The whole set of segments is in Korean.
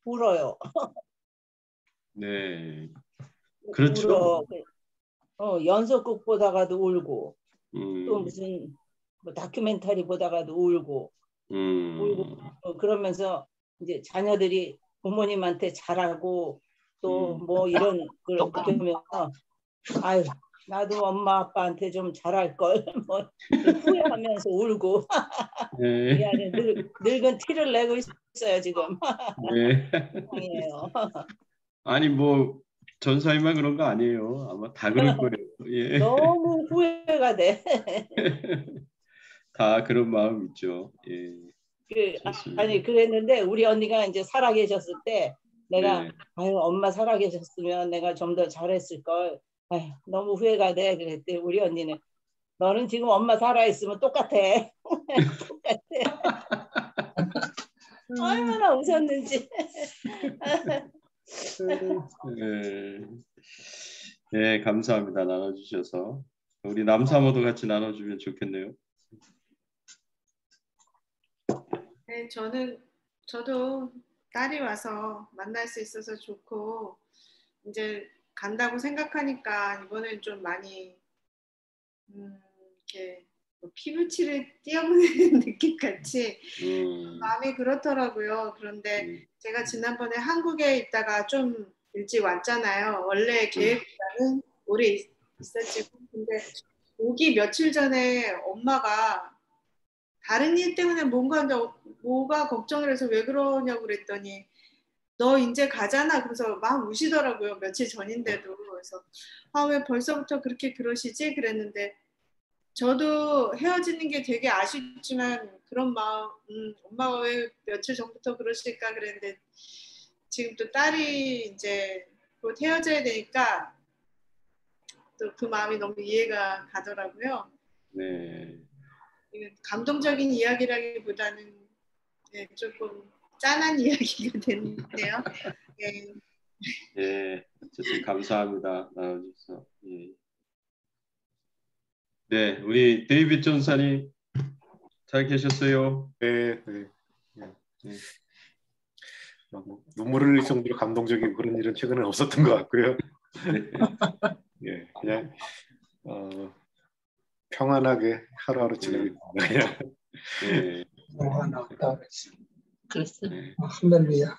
울어요. 네, 그렇죠. 울어. 연속극 보다가도 울고 또 무슨 뭐 다큐멘터리 보다가도 울고 그러면서 이제 자녀들이 부모님한테 잘하고 또 뭐 이런 걸 느끼면서 아유 나도 엄마 아빠한테 좀 잘할 걸 뭐 후회하면서 울고 네. 이 안에 늙은 티를 내고 있어요 지금. 네. 이에요. 아니 뭐 전사님만 그런 거 아니에요. 아마 다 그럴 거예요. 예. 너무 후회가 돼. 다 그런 마음 있죠. 예. 좋습니다. 아니 그랬는데 우리 언니가 이제 살아계셨을 때 내가 네. 아유 엄마 살아계셨으면 내가 좀 더 잘했을 걸. 아유 너무 후회가 돼. 그랬더니 우리 언니는 너는 지금 엄마 살아있으면 똑같아. 똑같아. 얼마나 웃었는지. 네. 네, 감사합니다. 나눠주셔서. 우리 남사모도 같이 나눠주면 좋겠네요. 네, 저도 딸이 와서 만날 수 있어서 좋고 이제 간다고 생각하니까 이번엔 좀 많이 이렇게 뭐 피부치를 띄어보는 느낌 같이 마음이 그렇더라고요. 그런데 제가 지난번에 한국에 있다가 좀 일찍 왔잖아요. 원래 계획보다는 오래 있었지만 근데 오기 며칠 전에 엄마가 다른 일 때문에 뭐가 걱정을 해서 왜 그러냐고 그랬더니 너 이제 가잖아. 그래서 막 우시더라고요. 며칠 전인데도. 그래서 왜 벌써부터 그렇게 그러시지? 그랬는데 저도 헤어지는 게 되게 아쉽지만 그런 마음, 엄마가 왜 며칠 전부터 그러실까 그랬는데 지금 또 딸이 이제 곧 헤어져야 되니까 또 그 마음이 너무 이해가 가더라고요. 네. 감동적인 이야기라기보다는 네, 조금 짠한 이야기가 됐네요. 네. 예, 어쨌든 감사합니다. 나눠주셔서. 예. 네, 우리 데이빗 전사님 잘 계셨어요? 네, 네. 네. 눈물을 흘릴 정도로 감동적인 그런 일은 최근에 없었던 것 같고요. 예, 그냥 평안하게 하루하루 지내고 있습니다. 네. 그랬어. 할렐루야.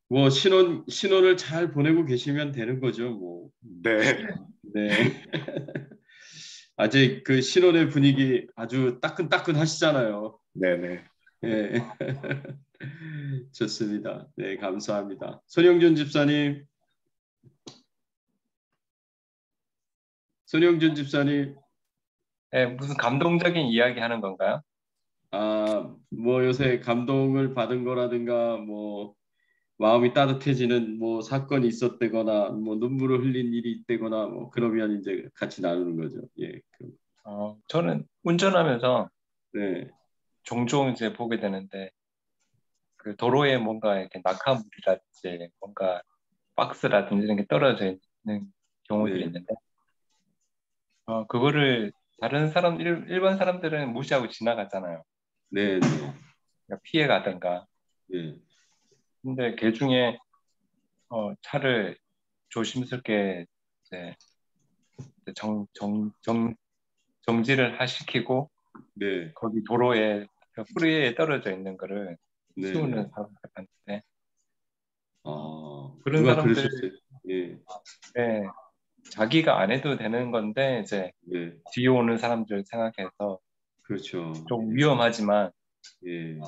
뭐 신혼을 잘 보내고 계시면 되는 거죠, 뭐. 네. 네. 아직 그 신혼의 분위기 아주 따끈따끈하시잖아요. 네네. 네. 좋습니다. 네, 감사합니다. 손영준 집사님. 손영준 집사님. 네, 무슨 감동적인 이야기 하는 건가요? 뭐 요새 감동을 받은 거라든가 뭐 마음이 따뜻해지는 뭐 사건이 있었다거나 뭐 눈물을 흘린 일이 있다거나 뭐 그러면 이제 같이 나누는 거죠. 예. 저는 운전하면서 네. 종종 이제 보게 되는데 그 도로에 뭔가 이렇게 낙하물이라든지 뭔가 박스라든지 이런 게 떨어져 있는 경우들이 네. 있는데 그거를 다른 일반 사람들은 무시하고 지나가잖아요. 네. 그러니까 피해 가든가. 네. 근데 그 중에 차를 조심스럽게 이제 정지를 시키고 네. 거기 도로에 후리에 떨어져 있는 거를 네. 치우는 사람들 봤는데 그런 누가 사람들 그러셨어요? 예. 네, 자기가 안 해도 되는 건데 이제 네. 뒤에 오는 사람들 생각해서 그렇죠. 좀 위험하지만 예.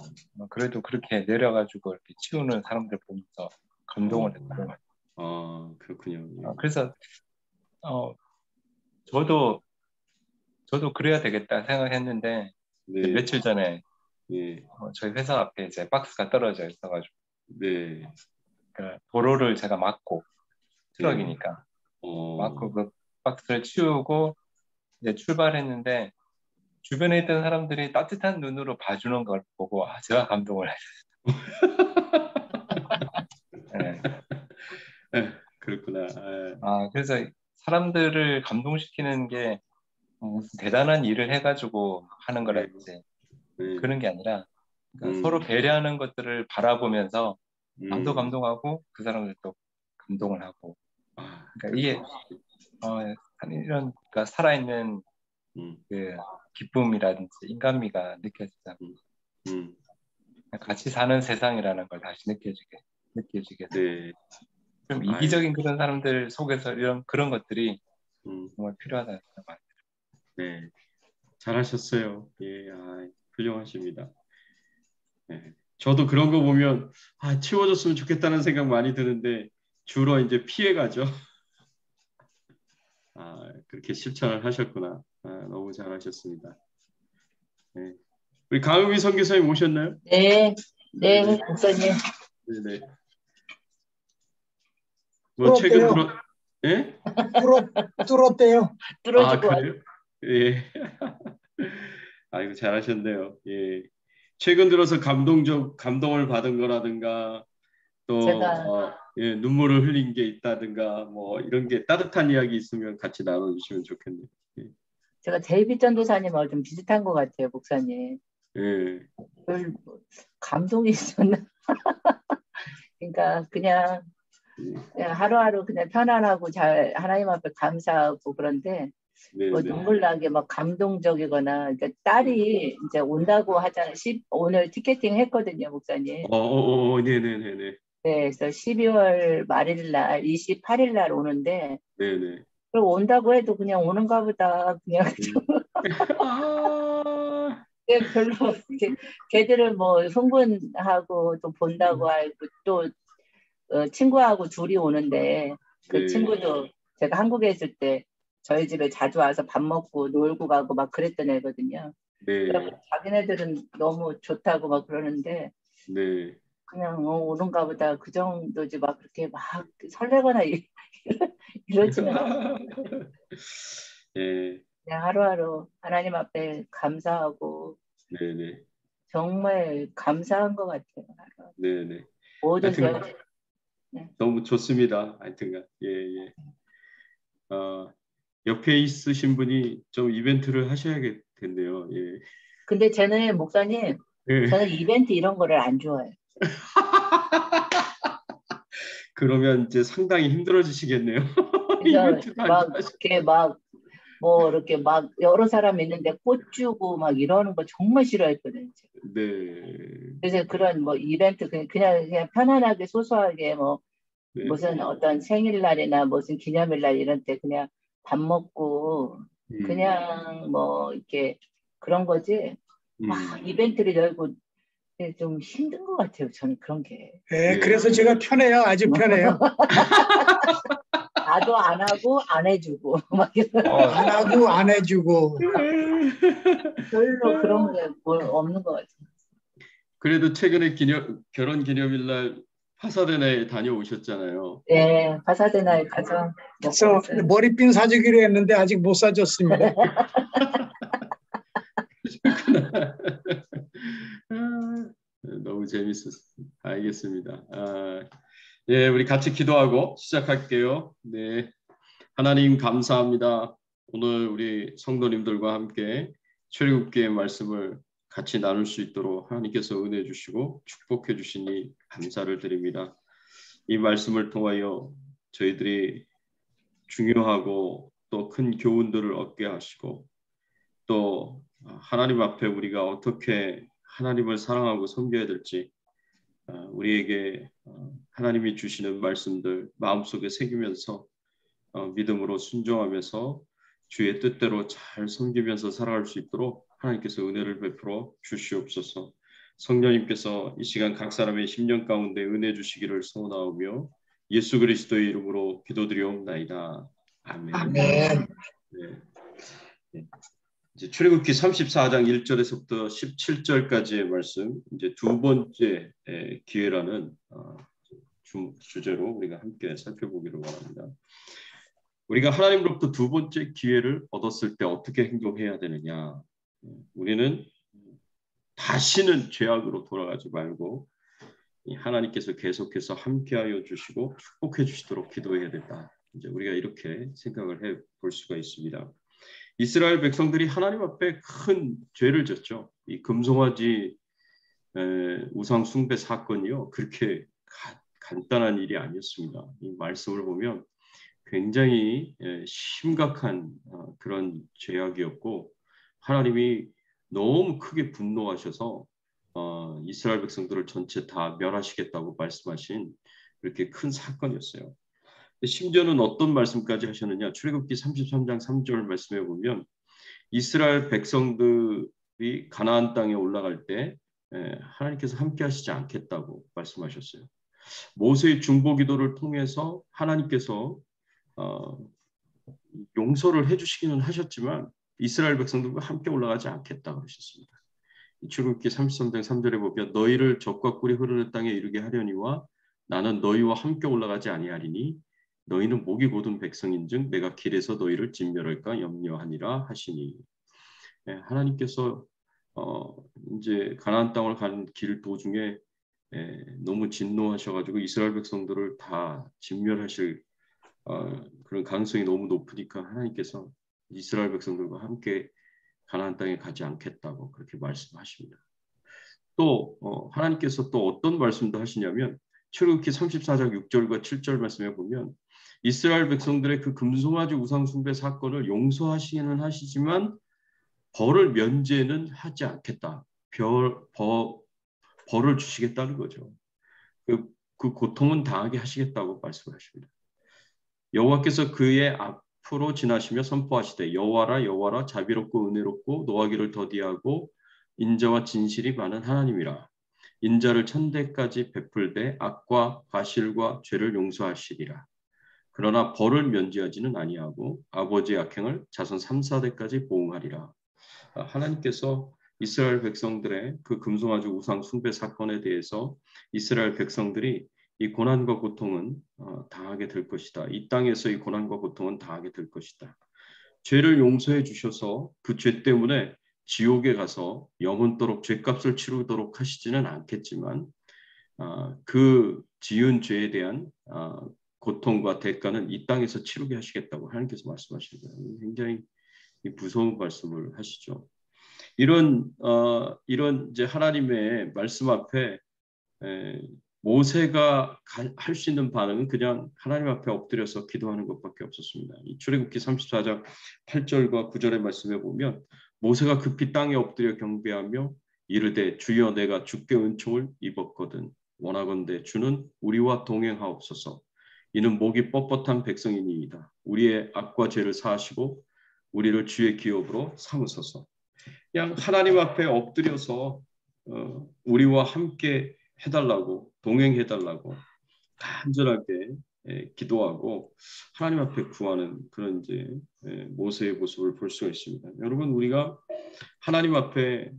그래도 그렇게 내려가지고 이렇게 치우는 사람들 보면서 감동을 했어요. 그렇군요. 그래서 저도 그래야 되겠다 생각했는데 네. 며칠 전에 예. 저희 회사 앞에 이제 박스가 떨어져 있어가지고 네. 그러니까 도로를 제가 막고 트럭이니까 막고 그 박스를 치우고 이제 출발했는데 주변에 있던 사람들이 따뜻한 눈으로 봐주는 걸 보고 제가 감동을 했어요. 네. 그렇구나. 그래서 사람들을 감동시키는 게 무슨 대단한 일을 해가지고 하는 거라든지 그런 게 아니라 그러니까 서로 배려하는 것들을 바라보면서 남도 감동하고 그 사람들도 감동을 하고. 그러니까 이게 이런 그러니까 살아있는 그 기쁨이라든지 인간미가 느껴지잖아. 같이 사는 세상이라는 걸 다시 느껴지게 네. 좀 이기적인 그런 사람들 속에서 그런 것들이 정말 필요하다는 생각. 네, 잘하셨어요. 예, 훌륭하십니다. 네. 저도 그런 거 보면 치워졌으면 좋겠다는 생각 많이 드는데 주로 이제 피해가죠. 그렇게 실천을 하셨구나. 너무 잘하셨습니다. 네. 우리 강은미 선교사님 오셨나요? 네, 네, 목사님. 네네. 뭐 최근 들어, 예? 뚫었대요. 뚫어주고 그래요? 예. 아이고 잘하셨네요. 예. 최근 들어서 감동을 받은 거라든가 또 제가 예, 눈물을 흘린 게 있다든가 뭐 이런 게 따뜻한 이야기 있으면 같이 나눠주시면 좋겠네요. 예. 제가 데이빗 전도사님하고 좀 비슷한 것 같아요, 목사님. 예. 별 감동이 있었나? 그러니까 그냥 하루하루 그냥 편안하고 잘 하나님 앞에 감사하고 그런데 뭐 눈물 나게 막 감동적이거나 그러니까 딸이 이제 온다고 하잖아요. 오늘 티켓팅 했거든요, 목사님. 네네네네. 네, 그래서 12월 말일 날 28일 날 오는데 네네. 그리고 온다고 해도 그냥 오는가 보다 그냥 별로 걔들을 뭐 흥분하고 또 본다고 알고 또 친구하고 둘이 오는데 그 친구도 제가 한국에 있을 때 저희 집에 자주 와서 밥 먹고 놀고 가고 막 그랬던 애거든요. 그래서 자기네들은 너무 좋다고 막 그러는데 그냥 오는가 보다 그 정도지 막 그렇게 막 설레거나 이러지는 않아요. 그냥 하루하루 하나님 앞에 감사하고 정말 감사한 것 같아요. 네네. 모든 너무 좋습니다. 하여튼간 예. 옆에 있으신 분이 좀 이벤트를 하셔야겠네요. 예. 근데 저는 목사님, 저는 이벤트 이런 거를 안 좋아해요. 그러면 이제 상당히 힘들어지시겠네요. 그래서 이렇게 막 여러 사람 있는데 꽃 주고 막 이러는 거 정말 싫어했거든요. 그래서 그런 뭐 이벤트 그냥 편안하게 소소하게 무슨 어떤 생일날이나 무슨 기념일날 이런 때 그냥 밥 먹고 그냥 뭐 이렇게 그런 거지 막 이벤트를 열고 좀 힘든 것 같아요. 저는 그런 게. 네, 그래서 제가 편해요. 아주 편해요. 나도 안 하고 안 해주고 안 하고 안 해주고 별로 그런 게 없는 것 같아요. 그래도 최근에 결혼 기념일날 파사데나에 다녀오셨잖아요. 네, 파사데나에 가서 그래서 머리핀 사주기로 했는데 아직 못 사줬습니다. 너무 재밌었어요. 알겠습니다. 예, 우리 같이 기도하고 시작할게요. 네, 하나님 감사합니다. 오늘 우리 성도님들과 함께 출애굽기의 말씀을 같이 나눌 수 있도록 하나님께서 은혜 주시고 축복해 주시니 감사를 드립니다. 이 말씀을 통하여 저희들이 중요하고 또 큰 교훈들을 얻게 하시고 또 하나님 앞에 우리가 어떻게 하나님을 사랑하고 섬겨야 될지 우리에게 하나님이 주시는 말씀들 마음속에 새기면서 믿음으로 순종하면서 주의 뜻대로 잘 섬기면서 살아갈 수 있도록 하나님께서 은혜를 베풀어 주시옵소서. 성령님께서 이 시간 각 사람의 심령 가운데 은혜 주시기를 소원하오며 예수 그리스도의 이름으로 기도드리옵나이다. 아멘. 아멘. 네. 이제 출애굽기 34장 1절에서부터 17절까지의 말씀, 이제 두 번째 기회라는 주제로 우리가 함께 살펴보기를 원합니다. 우리가 하나님으로부터 두 번째 기회를 얻었을 때 어떻게 행동해야 되느냐? 우리는 다시는 죄악으로 돌아가지 말고 하나님께서 계속해서 함께하여 주시고 축복해 주시도록 기도해야 된다. 이제 우리가 이렇게 생각을 해 볼 수가 있습니다. 이스라엘 백성들이 하나님 앞에 큰 죄를 졌죠. 이 금송아지 우상 숭배 사건이요. 그렇게 간단한 일이 아니었습니다. 이 말씀을 보면 굉장히 심각한 그런 죄악이었고 하나님이 너무 크게 분노하셔서 이스라엘 백성들을 전체 다 멸하시겠다고 말씀하신 그렇게 큰 사건이었어요. 심지어는 어떤 말씀까지 하셨느냐. 출애굽기 33장 3절 말씀해 보면 이스라엘 백성들이 가나안 땅에 올라갈 때 하나님께서 함께 하시지 않겠다고 말씀하셨어요. 모세의 중보기도를 통해서 하나님께서 용서를 해주시기는 하셨지만 이스라엘 백성들과 함께 올라가지 않겠다 그러셨습니다. 출애굽기 33장 3절에 보면 너희를 적과 꿀이 흐르는 땅에 이르게 하려니와 나는 너희와 함께 올라가지 아니하리니 너희는 목이 곧은 백성인즉 내가 길에서 너희를 진멸할까 염려하니라 하시니. 하나님께서 이제 가나안 땅을 가는 길 도중에 너무 진노하셔가지고 이스라엘 백성들을 다 진멸하실 그런 가능성이 너무 높으니까 하나님께서 이스라엘 백성들과 함께 가나안 땅에 가지 않겠다고 그렇게 말씀하십니다. 또 하나님께서 또 어떤 말씀도 하시냐면 출애굽기 34장 6절과 7절 말씀에 보면 이스라엘 백성들의 그 금송아지 우상 숭배 사건을 용서하시기는 하시지만 벌을 면제는 하지 않겠다. 벌을 주시겠다는 거죠. 그 고통은 당하게 하시겠다고 말씀하십니다. 여호와께서 그의 앞으로 지나시며 선포하시되 여호와라 여호와라 자비롭고 은혜롭고 노하기를 더디하고 인자와 진실이 많은 하나님이라. 인자를 천대까지 베풀되 악과 과실과 죄를 용서하시리라. 그러나 벌을 면제하지는 아니하고 아버지의 악행을 자손 3, 4대까지 보응하리라. 하나님께서 이스라엘 백성들의 그 금송아지 우상 숭배 사건에 대해서 이스라엘 백성들이 이 고난과 고통은 당하게 될 것이다. 이 땅에서 이 고난과 고통은 당하게 될 것이다. 죄를 용서해 주셔서 그 죄 때문에 지옥에 가서 영원토록 죄값을 치르도록 하시지는 않겠지만 그 지은 죄에 대한 고통과 대가는 이 땅에서 치르게 하시겠다고 하나님께서 말씀하십니다. 굉장히 무서운 말씀을 하시죠. 이런 이제 하나님의 말씀 앞에 모세가 할 수 있는 반응은 그냥 하나님 앞에 엎드려서 기도하는 것밖에 없었습니다. 이 출애굽기 34장 8절과 9절의 말씀에 보면 모세가 급히 땅에 엎드려 경배하며 이르되 주여 내가 주께 은총을 입었거든 원하건대 주는 우리와 동행하옵소서. 이는 목이 뻣뻣한 백성이니이다. 우리의 악과 죄를 사하시고 우리를 주의 기업으로 삼으소서. 그냥 하나님 앞에 엎드려서 우리와 함께 해달라고 동행해달라고 간절하게 기도하고 하나님 앞에 구하는 그런 이제 모세의 모습을 볼 수가 있습니다. 여러분 우리가 하나님 앞에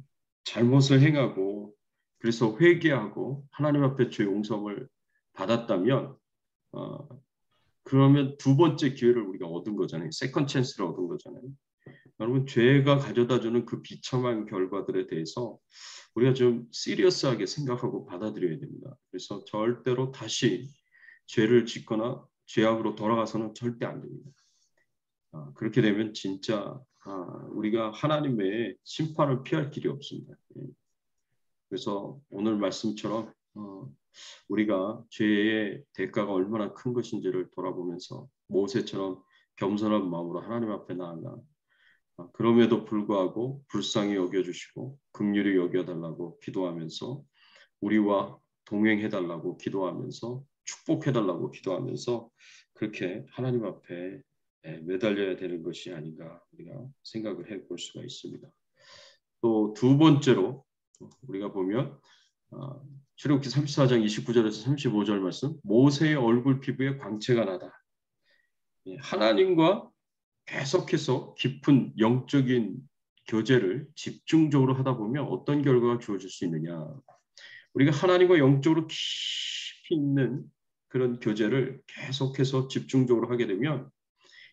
잘못을 행하고 그래서 회개하고 하나님 앞에 죄 용서를 받았다면 그러면 두 번째 기회를 우리가 얻은 거잖아요. 세컨 찬스를 얻은 거잖아요. 여러분 죄가 가져다주는 그 비참한 결과들에 대해서 우리가 좀 시리어스하게 생각하고 받아들여야 됩니다. 그래서 절대로 다시 죄를 짓거나 죄악으로 돌아가서는 절대 안 됩니다. 그렇게 되면 진짜 우리가 하나님의 심판을 피할 길이 없습니다. 그래서 오늘 말씀처럼 우리가 죄의 대가가 얼마나 큰 것인지를 돌아보면서 모세처럼 겸손한 마음으로 하나님 앞에 나아가 그럼에도 불구하고 불쌍히 여겨주시고 긍휼히 여겨달라고 기도하면서 우리와 동행해달라고 기도하면서 축복해달라고 기도하면서 그렇게 하나님 앞에 매달려야 되는 것이 아닌가 우리가 생각을 해볼 수가 있습니다. 또 두 번째로 우리가 보면 출애굽기 34장 29절에서 35절 말씀 모세의 얼굴 피부에 광채가 나다. 하나님과 계속해서 깊은 영적인 교제를 집중적으로 하다 보면 어떤 결과가 주어질 수 있느냐. 우리가 하나님과 영적으로 깊이 있는 그런 교제를 계속해서 집중적으로 하게 되면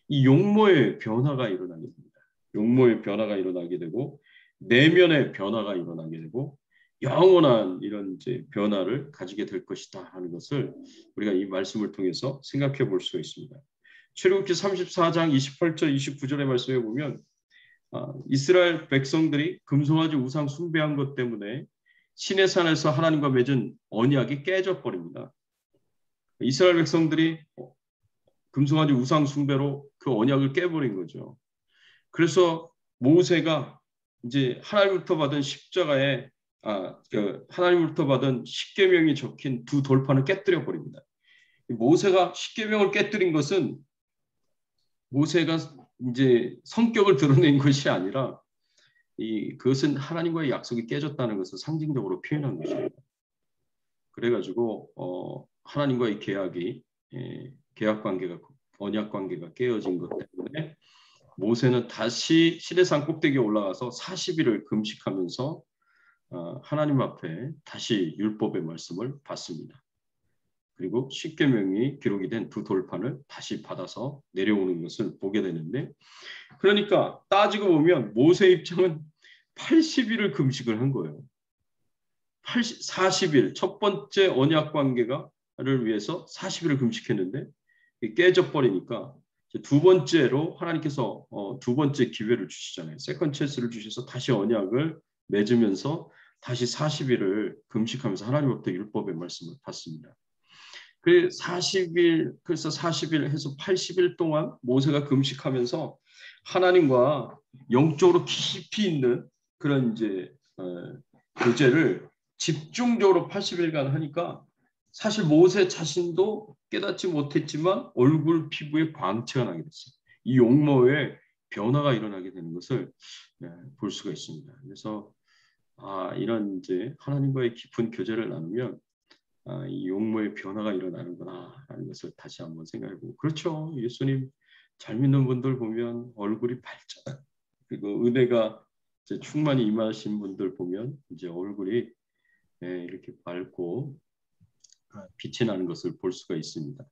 이 용모의 변화가 일어나게 됩니다. 용모의 변화가 일어나게 되고 내면의 변화가 일어나게 되고 영원한 이런 이제 변화를 가지게 될 것이다 하는 것을 우리가 이 말씀을 통해서 생각해 볼 수가 있습니다. 출애굽기 34장 28절 29절의 말씀에 보면 이스라엘 백성들이 금송아지 우상 숭배한 것 때문에 시내산에서 하나님과 맺은 언약이 깨져 버립니다. 이스라엘 백성들이 금송아지 우상 숭배로 그 언약을 깨버린 거죠. 그래서 모세가 이제 하나님부터 받은 십자가에 하나님부터 받은 십계명이 적힌 두 돌판을 깨뜨려 버립니다. 모세가 십계명을 깨뜨린 것은 모세가 이제 성격을 드러낸 것이 아니라 그것은 하나님과의 약속이 깨졌다는 것을 상징적으로 표현한 것입니다. 그래가지고 하나님과의 계약 관계가 언약 관계가 깨어진 것 때문에 모세는 다시 시내산 꼭대기에 올라가서 40일을 금식하면서 하나님 앞에 다시 율법의 말씀을 받습니다. 그리고 십계명이 기록이 된 두 돌판을 다시 받아서 내려오는 것을 보게 되는데, 그러니까 따지고 보면 모세 입장은 80일을 금식을 한 거예요. 40일 첫 번째 언약 관계를 위해서 40일을 금식했는데 깨져버리니까 두 번째로 하나님께서 두 번째 기회를 주시잖아요. 세컨 찬스를 주셔서 다시 언약을 맺으면서 다시 40일을 금식하면서 하나님으로부터 율법의 말씀을 받습니다. 그래서 40일 해서 80일 동안 모세가 금식하면서 하나님과 영적으로 깊이 있는 그런 이제 교제를 집중적으로 80일간 하니까 사실 모세 자신도 깨닫지 못했지만 얼굴 피부에 광채가 나게 됐어요. 이 용모에 변화가 일어나게 되는 것을 볼 수가 있습니다. 그래서 이런 이제 하나님과의 깊은 교제를 나누면 이 용모의 변화가 일어나는구나 하는 것을 다시 한번 생각해보고, 그렇죠. 예수님 잘 믿는 분들 보면 얼굴이 밝잖아요. 그리고 은혜가 이제 충만히 임하신 분들 보면 이제 얼굴이 이렇게 밝고 빛이 나는 것을 볼 수가 있습니다.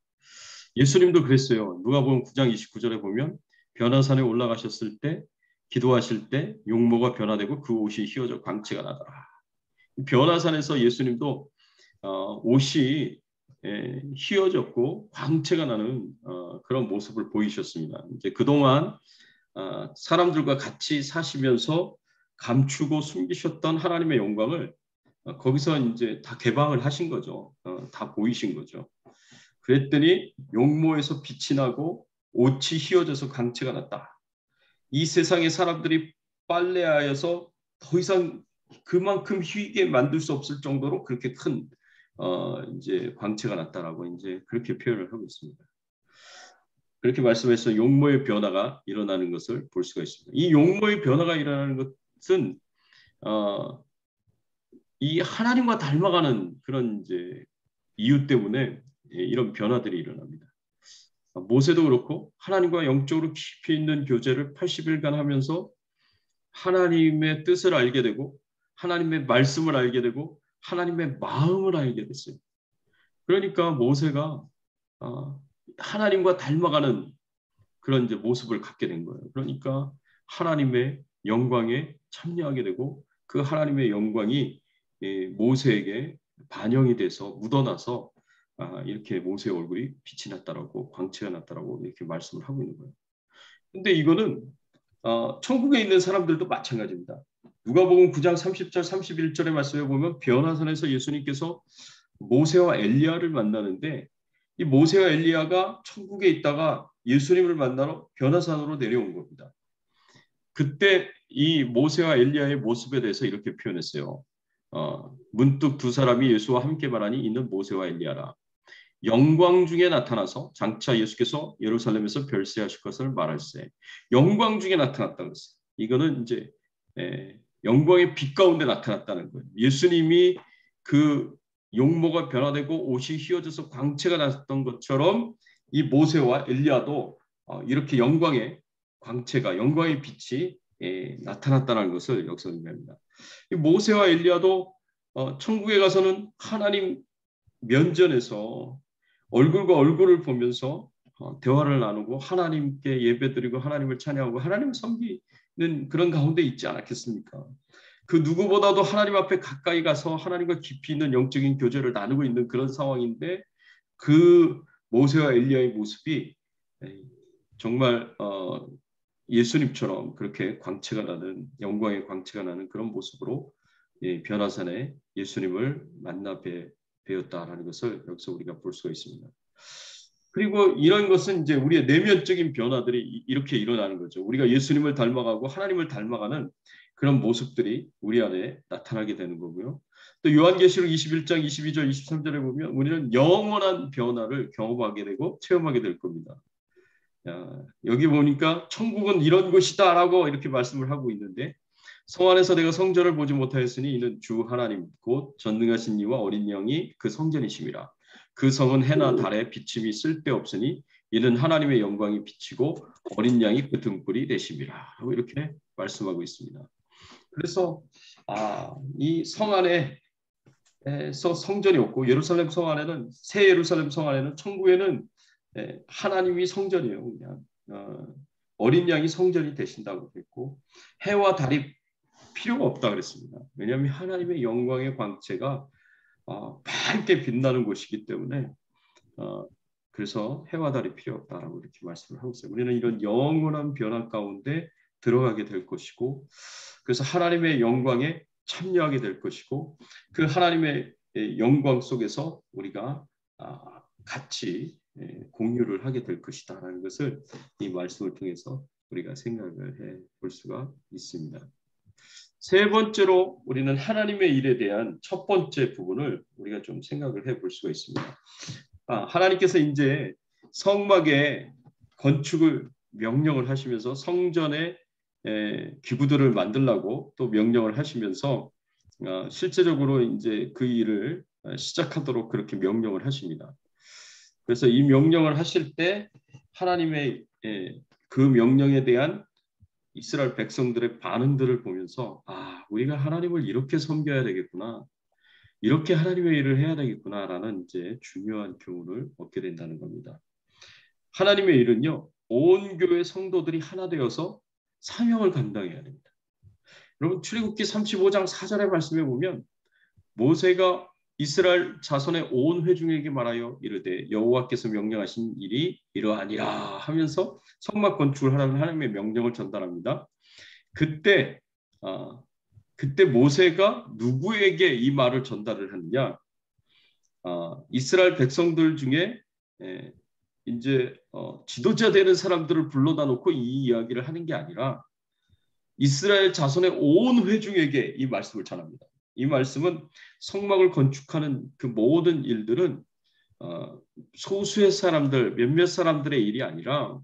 예수님도 그랬어요. 누가복음 9장 29절에 보면 변화산에 올라가셨을 때 기도하실 때 용모가 변화되고 그 옷이 휘어져 광채가 나더라. 변화산에서 예수님도 옷이 휘어졌고 광채가 나는 그런 모습을 보이셨습니다. 이제 그동안 사람들과 같이 사시면서 감추고 숨기셨던 하나님의 영광을 거기서 이제 다 개방을 하신 거죠. 다 보이신 거죠. 그랬더니 용모에서 빛이 나고 옷이 휘어져서 광채가 났다. 이 세상의 사람들이 빨래하여서 더 이상 그만큼 휘게 만들 수 없을 정도로 그렇게 큰 이제 광채가 났다라고 이제 그렇게 표현을 하고 있습니다. 그렇게 말씀해서 용모의 변화가 일어나는 것을 볼 수가 있습니다. 이 용모의 변화가 일어나는 것은 이 하나님과 닮아가는 그런 이제 이유 때문에 이런 변화들이 일어납니다. 모세도 그렇고 하나님과 영적으로 깊이 있는 교제를 80일간 하면서 하나님의 뜻을 알게 되고 하나님의 말씀을 알게 되고 하나님의 마음을 알게 됐어요. 그러니까 모세가 하나님과 닮아가는 그런 이제 모습을 갖게 된 거예요. 그러니까 하나님의 영광에 참여하게 되고 그 하나님의 영광이 모세에게 반영이 돼서 묻어나서 이렇게 모세의 얼굴이 빛이 났다라고 광채가 났다라고 이렇게 말씀을 하고 있는 거예요. 근데 이거는 천국에 있는 사람들도 마찬가지입니다. 누가복음 9장 30절 31절의 말씀에 보면 변화산에서 예수님께서 모세와 엘리야를 만나는데 이 모세와 엘리야가 천국에 있다가 예수님을 만나러 변화산으로 내려온 겁니다. 그때 이 모세와 엘리야의 모습에 대해서 이렇게 표현했어요. 문득 두 사람이 예수와 함께 말하니 이는 모세와 엘리야라. 영광 중에 나타나서 장차 예수께서 예루살렘에서 별세하실 것을 말할세. 영광 중에 나타났다는 것은 이거는 이제 영광의 빛 가운데 나타났다는 거예요. 예수님이 그 용모가 변화되고 옷이 휘어져서 광채가 났던 것처럼 이 모세와 엘리야도 이렇게 영광의 광채가 영광의 빛이 나타났다는 것을 여기서 의미합니다. 모세와 엘리야도 천국에 가서는 하나님 면전에서 얼굴과 얼굴을 보면서 대화를 나누고 하나님께 예배드리고 하나님을 찬양하고 하나님을 섬기는 그런 가운데 있지 않았겠습니까? 그 누구보다도 하나님 앞에 가까이 가서 하나님과 깊이 있는 영적인 교제를 나누고 있는 그런 상황인데 그 모세와 엘리야의 모습이 정말 예수님처럼 그렇게 광채가 나는 영광의 광채가 나는 그런 모습으로 변화산에 예수님을 만나 뵈었다라는 것을 여기서 우리가 볼 수가 있습니다. 그리고 이런 것은 이제 우리의 내면적인 변화들이 이렇게 일어나는 거죠. 우리가 예수님을 닮아가고 하나님을 닮아가는 그런 모습들이 우리 안에 나타나게 되는 거고요. 또 요한계시록 21장 22절 23절에 보면 우리는 영원한 변화를 경험하게 되고 체험하게 될 겁니다. 여기 보니까 천국은 이런 곳이다라고 이렇게 말씀을 하고 있는데 성 안에서 내가 성전을 보지 못하였으니 이는 주 하나님 곧 전능하신 이와 어린 양이 그 성전이심이라. 그 성은 해나 달에 비침이 쓸데없으니 이는 하나님의 영광이 비치고 어린 양이 그 등불이 되심이라 하고 이렇게 말씀하고 있습니다. 그래서 이 성 안에서 성전이 없고 예루살렘 성 안에는 새 예루살렘 성 안에는 천국에는 하나님이 성전이에요. 그냥 어린 양이 성전이 되신다고 그랬고 해와 달이 필요가 없다 그랬습니다. 왜냐하면 하나님의 영광의 광채가 밝게 빛나는 곳이기 때문에 그래서 해와 달이 필요 없다라고 이렇게 말씀을 하고 있어요. 우리는 이런 영원한 변화 가운데 들어가게 될 것이고 그래서 하나님의 영광에 참여하게 될 것이고 그 하나님의 영광 속에서 우리가 같이 공유를 하게 될 것이다라는 것을 이 말씀을 통해서 우리가 생각을 해 볼 수가 있습니다. 세 번째로 우리는 하나님의 일에 대한 첫 번째 부분을 우리가 좀 생각을 해 볼 수가 있습니다. 하나님께서 이제 성막의 건축을 명령을 하시면서 성전의 기구들을 만들라고 또 명령을 하시면서 실제적으로 이제 그 일을 시작하도록 그렇게 명령을 하십니다. 그래서 이 명령을 하실 때 하나님의 그 명령에 대한 이스라엘 백성들의 반응들을 보면서 우리가 하나님을 이렇게 섬겨야 되겠구나. 이렇게 하나님의 일을 해야 되겠구나라는 이제 중요한 교훈을 얻게 된다는 겁니다. 하나님의 일은요. 온 교회 성도들이 하나 되어서 사명을 감당해야 됩니다. 여러분 출애굽기 35장 4절의 말씀에 보면 모세가 이스라엘 자손의 온 회중에게 말하여 이르되 여호와께서 명령하신 일이 이러하니라 하면서 성막 건축을 하라는 하나님의 명령을 전달합니다. 그때 모세가 누구에게 이 말을 전달을 하느냐? 이스라엘 백성들 중에 이제 지도자 되는 사람들을 불러다 놓고 이 이야기를 하는 게 아니라 이스라엘 자손의 온 회중에게 이 말씀을 전합니다. 이 말씀은 성막을 건축하는 그 모든 일들은 소수의 사람들, 몇몇 사람들의 일이 아니라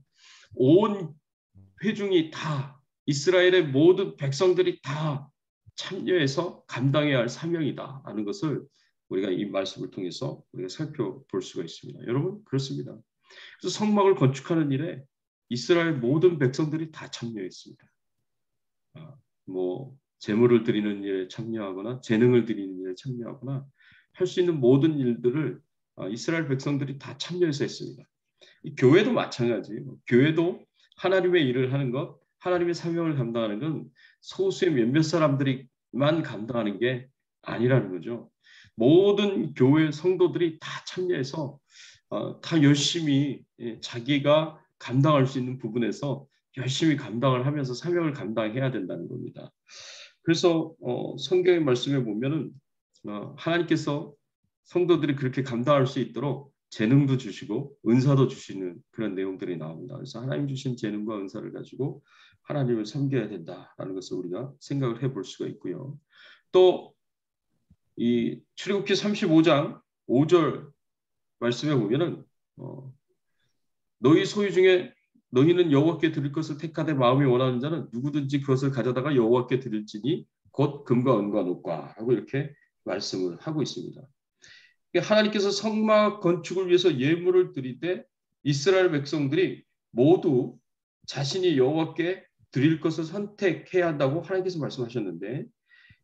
온 회중이 다 이스라엘의 모든 백성들이 다 참여해서 감당해야 할 사명이다라는 것을 우리가 이 말씀을 통해서 우리가 살펴볼 수가 있습니다. 여러분 그렇습니다. 그래서 성막을 건축하는 일에 이스라엘 모든 백성들이 다 참여했습니다. 재물을 드리는 일에 참여하거나 재능을 드리는 일에 참여하거나 할 수 있는 모든 일들을 이스라엘 백성들이 다 참여해서 했습니다. 이 교회도 마찬가지예요. 교회도 하나님의 일을 하는 것, 하나님의 사명을 감당하는 건 소수의 몇몇 사람들이만 감당하는 게 아니라는 거죠. 모든 교회 성도들이 다 참여해서 다 열심히 자기가 감당할 수 있는 부분에서 열심히 감당을 하면서 사명을 감당해야 된다는 겁니다. 그래서 성경의 말씀에 보면은 하나님께서 성도들이 그렇게 감당할 수 있도록 재능도 주시고 은사도 주시는 그런 내용들이 나옵니다. 그래서 하나님 주신 재능과 은사를 가지고 하나님을 섬겨야 된다라는 것을 우리가 생각을 해볼 수가 있고요. 또 이 출애굽기 35장 5절 말씀에 보면은 너희 소유 중에 너희는 여호와께 드릴 것을 택하되 마음이 원하는 자는 누구든지 그것을 가져다가 여호와께 드릴지니 곧 금과 은과 녹과 하고 이렇게 말씀을 하고 있습니다. 하나님께서 성막 건축을 위해서 예물을 드릴 이스라엘 백성들이 모두 자신이 여호와께 드릴 것을 선택해야 한다고 하나님께서 말씀하셨는데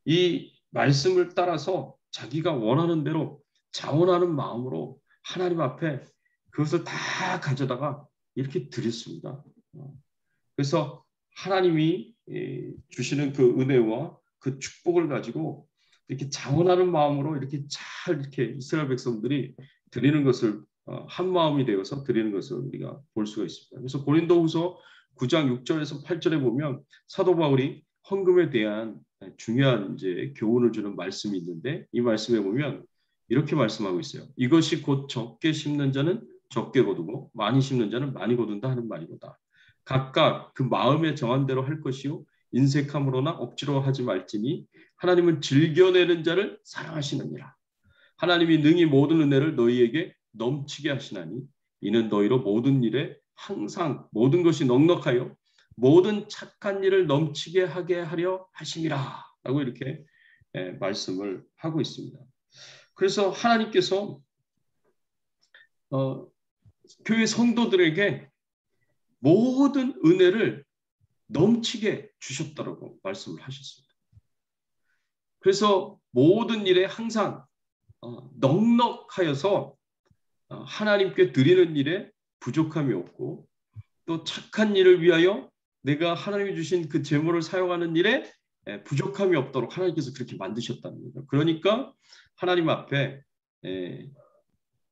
이 말씀을 따라서 자기가 원하는 대로 자원하는 마음으로 하나님 앞에 그것을 다 가져다가 이렇게 드렸습니다. 그래서 하나님이 주시는 그 은혜와 그 축복을 가지고 이렇게 자원하는 마음으로 이렇게 잘 이렇게 이스라엘 백성들이 드리는 것을 한 마음이 되어서 드리는 것을 우리가 볼 수가 있습니다. 그래서 고린도후서 9장 6절에서 8절에 보면 사도 바울이 헌금에 대한 중요한 이제 교훈을 주는 말씀이 있는데 이 말씀에 보면 이렇게 말씀하고 있어요. 이것이 곧 적게 심는 자는 적게 거두고 많이 심는 자는 많이 거둔다 하는 말이로다. 각각 그 마음에 정한 대로 할 것이요 인색함으로나 억지로 하지 말지니 하나님은 즐겨내는 자를 사랑하시느니라. 하나님이 능히 모든 은혜를 너희에게 넘치게 하시나니 이는 너희로 모든 일에 항상 모든 것이 넉넉하여 모든 착한 일을 넘치게 하게 하려 하심이라 라고 이렇게 말씀을 하고 있습니다. 그래서 하나님께서 교회 성도들에게 모든 은혜를 넘치게 주셨다라고 말씀을 하셨습니다. 그래서 모든 일에 항상 넉넉하여서 하나님께 드리는 일에 부족함이 없고 또 착한 일을 위하여 내가 하나님이 주신 그 재물을 사용하는 일에 부족함이 없도록 하나님께서 그렇게 만드셨다는 거죠. 그러니까 하나님 앞에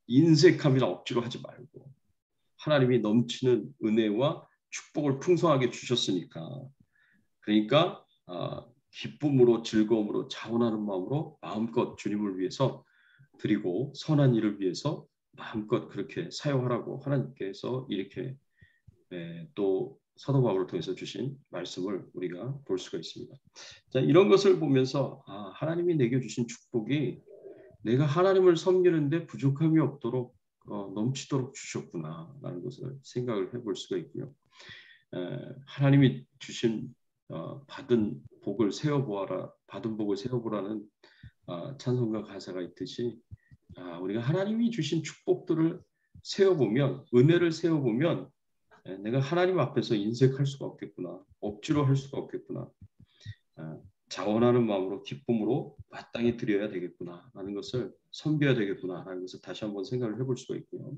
인색함이나 억지로 하지 말고 하나님이 넘치는 은혜와 축복을 풍성하게 주셨으니까 그러니까 기쁨으로 즐거움으로 자원하는 마음으로 마음껏 주님을 위해서 드리고 선한 일을 위해서 마음껏 그렇게 사용하라고 하나님께서 이렇게 또 사도 바울을 통해서 주신 말씀을 우리가 볼 수가 있습니다. 자, 이런 것을 보면서 하나님이 내게 주신 축복이 내가 하나님을 섬기는데 부족함이 없도록 넘치도록 주셨구나 라는 것을 생각을 해볼 수가 있고요. 하나님이 주신 받은 복을 세어보아라, 받은 복을 세어보라는 찬송가 가사가 있듯이 우리가 하나님이 주신 축복들을 세어보면 은혜를 세어보면 내가 하나님 앞에서 인색할 수가 없겠구나, 억지로 할 수가 없겠구나, 자원하는 마음으로 기쁨으로 마땅히 드려야 되겠구나 라는 것을 섬겨야 되겠구나 라는 것을 다시 한번 생각을 해볼 수가 있고요.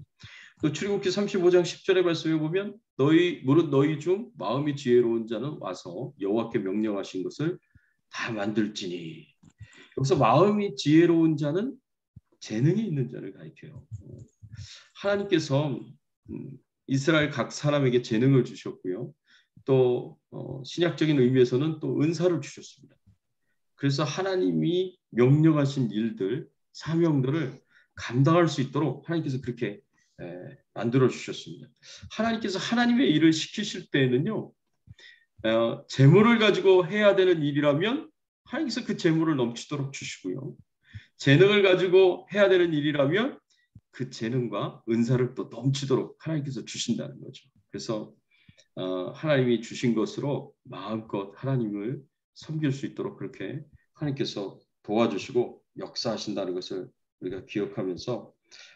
또 출애굽기 35장 10절의 말씀에 보면 무릇 너희 중 마음이 지혜로운 자는 와서 여호와께 명령하신 것을 다 만들지니. 여기서 마음이 지혜로운 자는 재능이 있는 자를 가리켜요. 하나님께서 이스라엘 각 사람에게 재능을 주셨고요. 또 신약적인 의미에서는 또 은사를 주셨습니다. 그래서 하나님이 명령하신 일들, 사명들을 감당할 수 있도록 하나님께서 그렇게 만들어 주셨습니다. 하나님께서 하나님의 일을 시키실 때에는요, 재물을 가지고 해야 되는 일이라면 하나님께서 그 재물을 넘치도록 주시고요. 재능을 가지고 해야 되는 일이라면 그 재능과 은사를 또 넘치도록 하나님께서 주신다는 거죠. 그래서 하나님이 주신 것으로 마음껏 하나님을 섬길 수 있도록 그렇게 하나님께서 도와주시고 역사하신다는 것을 우리가 기억하면서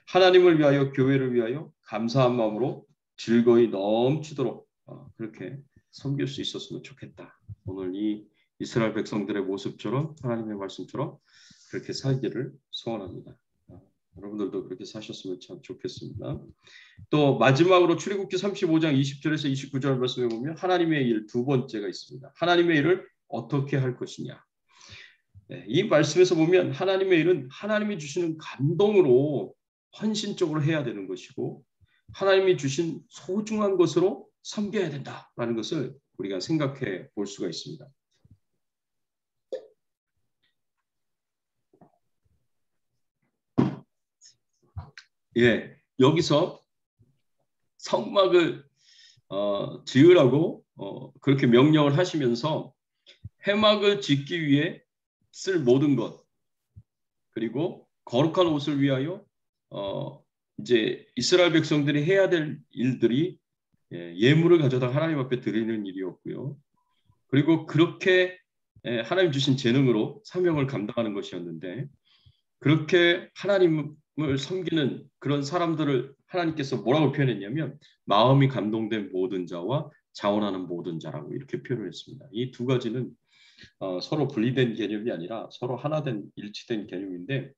하나님을 위하여 교회를 위하여 감사한 마음으로 즐거이 넘치도록 그렇게 섬길 수 있었으면 좋겠다. 오늘 이 이스라엘 백성들의 모습처럼 하나님의 말씀처럼 그렇게 살기를 소원합니다. 여러분들도 그렇게 사셨으면 참 좋겠습니다. 또 마지막으로 출애굽기 35장 20절에서 29절 말씀에 보면 하나님의 일 두 번째가 있습니다. 하나님의 일을 어떻게 할 것이냐. 이 말씀에서 보면 하나님의 일은 하나님이 주시는 감동으로 헌신적으로 해야 되는 것이고 하나님이 주신 소중한 것으로 섬겨야 된다라는 것을 우리가 생각해 볼 수가 있습니다. 여기서 성막을 지으라고 그렇게 명령을 하시면서 회막을 짓기 위해 쓸 모든 것 그리고 거룩한 옷을 위하여 이제 이스라엘 백성들이 해야 될 일들이 예물을 가져다 하나님 앞에 드리는 일이었고요. 그리고 그렇게 하나님 주신 재능으로 사명을 감당하는 것이었는데 그렇게 하나님을 섬기는 그런 사람들을 하나님께서 뭐라고 표현했냐면 마음이 감동된 모든 자와 자원하는 모든 자라고 이렇게 표현을 했습니다. 이 두 가지는 서로 분리된 개념이 아니라 서로 하나된 일치된 개념인데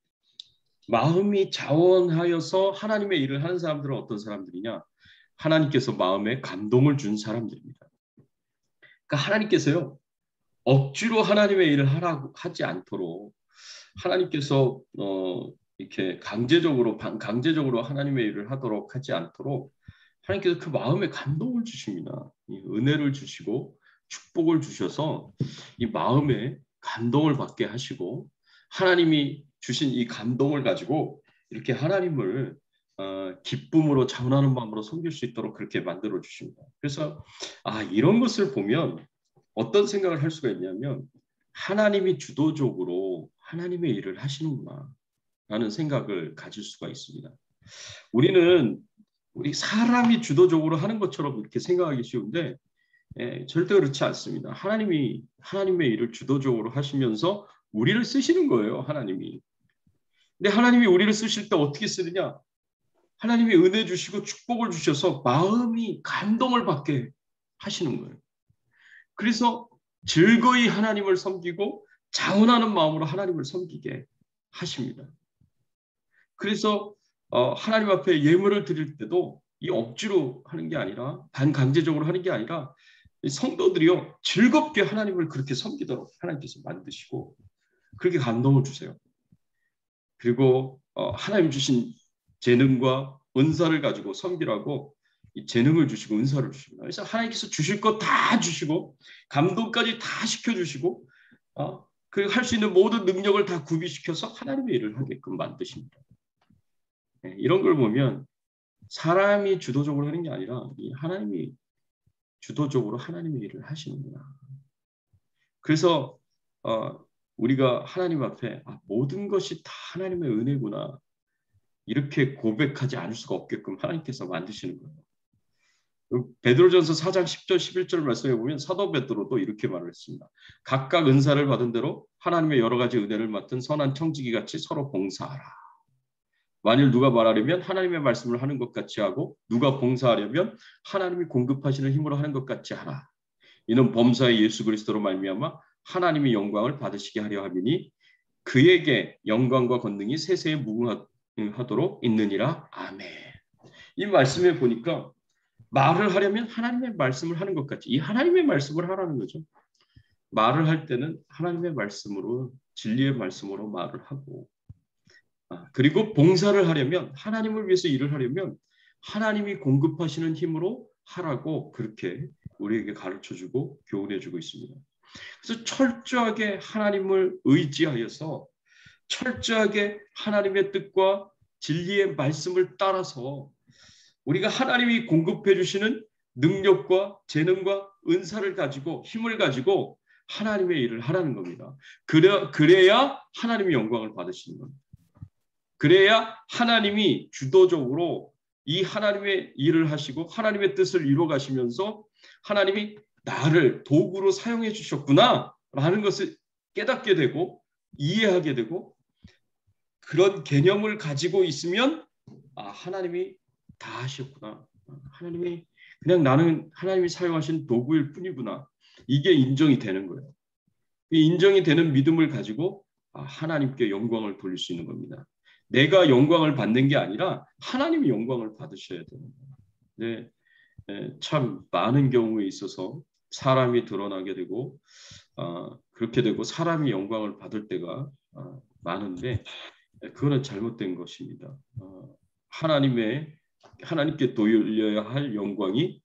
마음이 자원하여서 하나님의 일을 하는 사람들은 어떤 사람들이냐? 하나님께서 마음에 감동을 준 사람들입니다. 그러니까 하나님께서요 억지로 하나님의 일을 하지 않도록 하나님께서 이렇게 강제적으로 하나님의 일을 하도록 하지 않도록 하나님께서 그 마음에 감동을 주십니다. 이 은혜를 주시고 축복을 주셔서 이 마음에 감동을 받게 하시고 하나님이 주신 이 감동을 가지고 이렇게 하나님을 기쁨으로 자원하는 마음으로 섬길 수 있도록 그렇게 만들어 주십니다. 그래서 이런 것을 보면 어떤 생각을 할 수가 있냐면 하나님이 주도적으로 하나님의 일을 하시는구나 라는 생각을 가질 수가 있습니다. 우리 사람이 주도적으로 하는 것처럼 이렇게 생각하기 쉬운데 절대 그렇지 않습니다. 하나님이 하나님의 일을 주도적으로 하시면서 우리를 쓰시는 거예요. 하나님이. 근데 하나님이 우리를 쓰실 때 어떻게 쓰느냐? 하나님이 은혜 주시고 축복을 주셔서 마음이 감동을 받게 하시는 거예요. 그래서 즐거이 하나님을 섬기고 자원하는 마음으로 하나님을 섬기게 하십니다. 그래서 하나님 앞에 예물을 드릴 때도 이 억지로 하는 게 아니라 반강제적으로 하는 게 아니라 성도들이요 즐겁게 하나님을 그렇게 섬기도록 하나님께서 만드시고 그렇게 감동을 주세요. 그리고 하나님 주신 재능과 은사를 가지고 섬기라고 이 재능을 주시고 은사를 주십니다. 그래서 하나님께서 주실 것 다 주시고 감동까지 다 시켜주시고 그 할 수 있는 모든 능력을 다 구비시켜서 하나님의 일을 하게끔 만드십니다. 이런 걸 보면 사람이 주도적으로 하는 게 아니라 이 하나님이 주도적으로 하나님의 일을 하시는구나. 그래서 우리가 하나님 앞에 모든 것이 다 하나님의 은혜구나 이렇게 고백하지 않을 수가 없게끔 하나님께서 만드시는 거예요. 베드로전서 4장 10절 11절 말씀해 보면 사도 베드로도 이렇게 말을 했습니다. 각각 은사를 받은 대로 하나님의 여러 가지 은혜를 맡은 선한 청지기 같이 서로 봉사하라. 만일 누가 말하려면 하나님의 말씀을 하는 것 같이 하고 누가 봉사하려면 하나님이 공급하시는 힘으로 하는 것 같이 하라. 이는 범사의 예수 그리스도로 말미암아 하나님이 영광을 받으시게 하려 함이니 그에게 영광과 권능이 세세에 무궁하도록 있느니라. 아멘. 이 말씀에 보니까 말을 하려면 하나님의 말씀을 하는 것 같이 이 하나님의 말씀을 하라는 거죠. 말을 할 때는 하나님의 말씀으로 진리의 말씀으로 말을 하고 그리고 봉사를 하려면 하나님을 위해서 일을 하려면 하나님이 공급하시는 힘으로 하라고 그렇게 우리에게 가르쳐주고 교훈해주고 있습니다. 그래서 철저하게 하나님을 의지하여서 철저하게 하나님의 뜻과 진리의 말씀을 따라서 우리가 하나님이 공급해 주시는 능력과 재능과 은사를 가지고 힘을 가지고 하나님의 일을 하라는 겁니다. 그래야 하나님이 영광을 받으시는 겁니다. 그래야 하나님이 주도적으로 이 하나님의 일을 하시고 하나님의 뜻을 이루어 가시면서 하나님이 나를 도구로 사용해 주셨구나 라는 것을 깨닫게 되고 이해하게 되고 그런 개념을 가지고 있으면 하나님이 다 하셨구나. 하나님이 그냥 나는 하나님이 사용하신 도구일 뿐이구나. 이게 인정이 되는 거예요. 이 인정이 되는 믿음을 가지고 하나님께 영광을 돌릴 수 있는 겁니다. 내가 영광을 받는 게 아니라 하나님이 영광을 받으셔야 되는 거예요. 참 많은 경우에 있어서 사람이 드러나게 되고 그렇게 되고 사람이 영광을 받을 때가 많은데 그거는 잘못된 것입니다. 하나님께 돌려야 할 영광이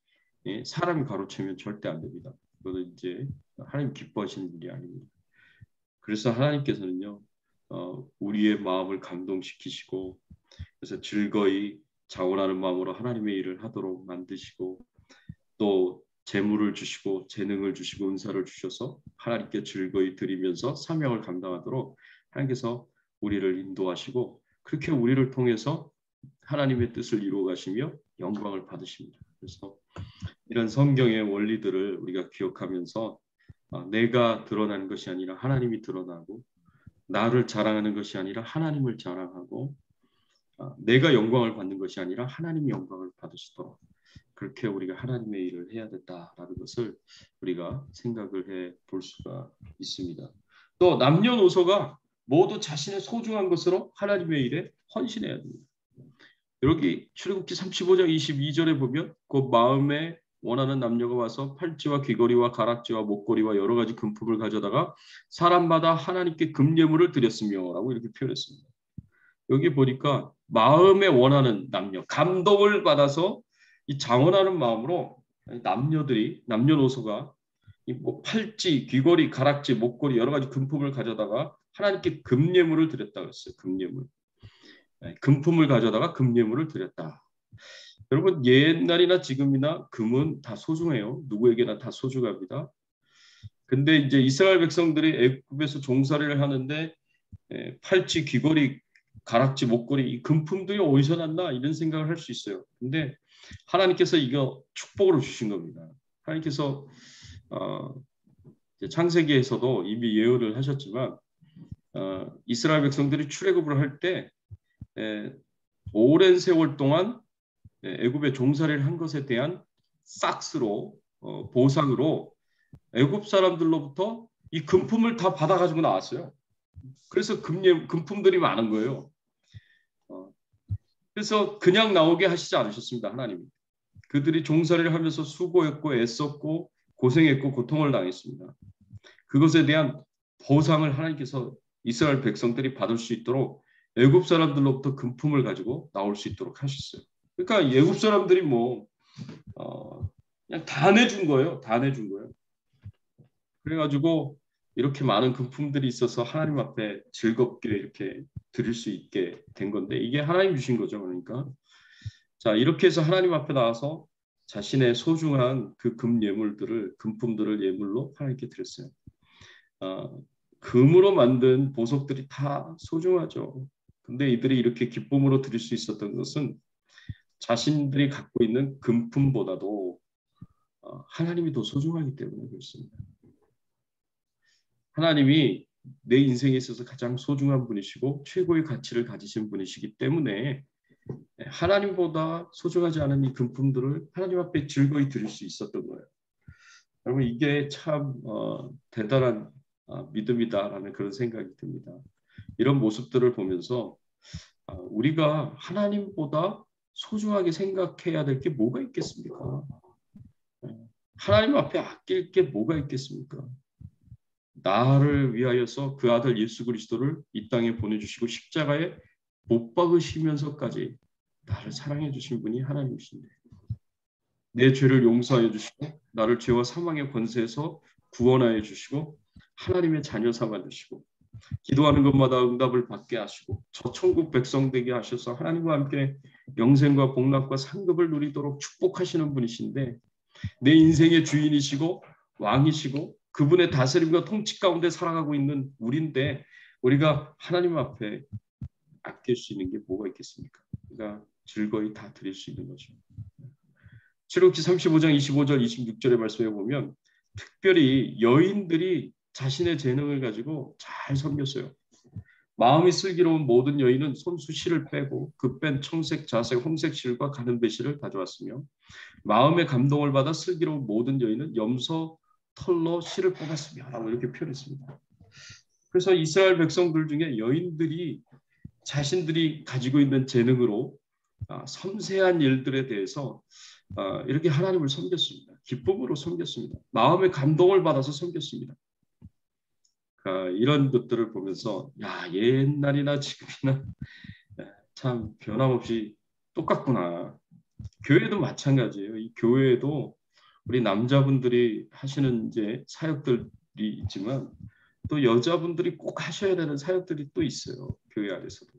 사람이 가로채면 절대 안 됩니다. 그거는 이제 하나님 기뻐하시는 일이 아닙니다. 그래서 하나님께서는요 우리의 마음을 감동시키시고 그래서 즐거이 자원하는 마음으로 하나님의 일을 하도록 만드시고 또 재물을 주시고 재능을 주시고 은사를 주셔서 하나님께 즐거이 드리면서 사명을 감당하도록 하나님께서 우리를 인도하시고 그렇게 우리를 통해서 하나님의 뜻을 이루어 가시며 영광을 받으십니다. 그래서 이런 성경의 원리들을 우리가 기억하면서 내가 드러나는 것이 아니라 하나님이 드러나고 나를 자랑하는 것이 아니라 하나님을 자랑하고 내가 영광을 받는 것이 아니라 하나님이 영광을 받으시도록 그렇게 우리가 하나님의 일을 해야 된다라는 것을 우리가 생각을 해 볼 수가 있습니다. 또 남녀노소가 모두 자신의 소중한 것으로 하나님의 일에 헌신해야 됩니다. 여기 출애굽기 35장 22절에 보면 그 마음에 원하는 남녀가 와서 팔찌와 귀걸이와 가락지와 목걸이와 여러 가지 금품을 가져다가 사람마다 하나님께 금예물을 드렸으며 라고 이렇게 표현했습니다. 여기 보니까 마음에 원하는 남녀, 감동을 받아서 이 자원하는 마음으로 남녀노소가 뭐 팔찌, 귀걸이, 가락지, 목걸이 여러 가지 금품을 가져다가 하나님께 금예물을 드렸다고 했어요. 금예물. 금품을 가져다가 금예물을 드렸다. 여러분 옛날이나 지금이나 금은 다 소중해요. 누구에게나 다 소중합니다. 근데 이제 이스라엘 백성들이 애굽에서 종살이를 하는데 팔찌, 귀걸이, 가락지, 목걸이 이 금품들이 어디서 났나 이런 생각을 할 수 있어요. 근데 하나님께서 이거 축복으로 주신 겁니다. 하나님께서 창세기에서도 이미 예언을 하셨지만 이스라엘 백성들이 출애굽을 할 때 오랜 세월 동안 애굽에 종살이를 한 것에 대한 싹스로 보상으로 애굽 사람들로부터 이 금품을 다 받아가지고 나왔어요. 그래서 금품들이 많은 거예요. 그래서 그냥 나오게 하시지 않으셨습니다. 하나님이. 그들이 종살이를 하면서 수고했고 애썼고 고생했고 고통을 당했습니다. 그것에 대한 보상을 하나님께서 이스라엘 백성들이 받을 수 있도록 애굽 사람들로부터 금품을 가지고 나올 수 있도록 하셨어요. 그러니까 애굽 사람들이 뭐 그냥 다 내준 거예요. 다 내준 거예요. 그래가지고 이렇게 많은 금품들이 있어서 하나님 앞에 즐겁게 이렇게 드릴 수 있게 된 건데 이게 하나님 주신 거죠. 그러니까 자 이렇게 해서 하나님 앞에 나와서 자신의 소중한 그 금예물들을 금품들을 예물로 하나님께 드렸어요. 금으로 만든 보석들이 다 소중하죠. 근데 이들이 이렇게 기쁨으로 드릴 수 있었던 것은 자신들이 갖고 있는 금품보다도 하나님이 더 소중하기 때문에 그렇습니다. 하나님이 내 인생에 있어서 가장 소중한 분이시고 최고의 가치를 가지신 분이시기 때문에 하나님보다 소중하지 않은 이 금품들을 하나님 앞에 즐거이 드릴 수 있었던 거예요. 여러분 이게 참 대단한 믿음이다라는 그런 생각이 듭니다. 이런 모습들을 보면서 우리가 하나님보다 소중하게 생각해야 될 게 뭐가 있겠습니까? 하나님 앞에 아낄 게 뭐가 있겠습니까? 나를 위하여서 그 아들 예수 그리스도를 이 땅에 보내주시고 십자가에 못 박으시면서까지 나를 사랑해 주신 분이 하나님이신데 내 죄를 용서하여 주시고 나를 죄와 사망의 권세에서 구원하여 주시고 하나님의 자녀 삼아 주시고 기도하는 것마다 응답을 받게 하시고 저 천국 백성 되게 하셔서 하나님과 함께 영생과 복락과 상급을 누리도록 축복하시는 분이신데 내 인생의 주인이시고 왕이시고 그분의 다스림과 통치 가운데 살아가고 있는 우리인데 우리가 하나님 앞에 아낄 수 있는 게 뭐가 있겠습니까? 그러니까 즐거이 다 드릴 수 있는 거죠. 출애굽기 35장 25절 26절의 말씀에 보면 특별히 여인들이 자신의 재능을 가지고 잘 섬겼어요. 마음이 슬기로운 모든 여인은 손수 실을 빼고 그 뺀 청색, 자색, 홍색 실과 가는 배실을 가져왔으며 마음의 감동을 받아 슬기로운 모든 여인은 염소 털로 실을 뽑았으며 라고 이렇게 표현했습니다. 그래서 이스라엘 백성들 중에 여인들이 자신들이 가지고 있는 재능으로 섬세한 일들에 대해서 이렇게 하나님을 섬겼습니다. 기쁨으로 섬겼습니다. 마음의 감동을 받아서 섬겼습니다. 이런 것들을 보면서 야 옛날이나 지금이나 참 변함없이 똑같구나. 교회도 마찬가지예요. 이 교회에도 우리 남자분들이 하시는 이제 사역들이 있지만 또 여자분들이 꼭 하셔야 되는 사역들이 또 있어요. 교회 안에서도.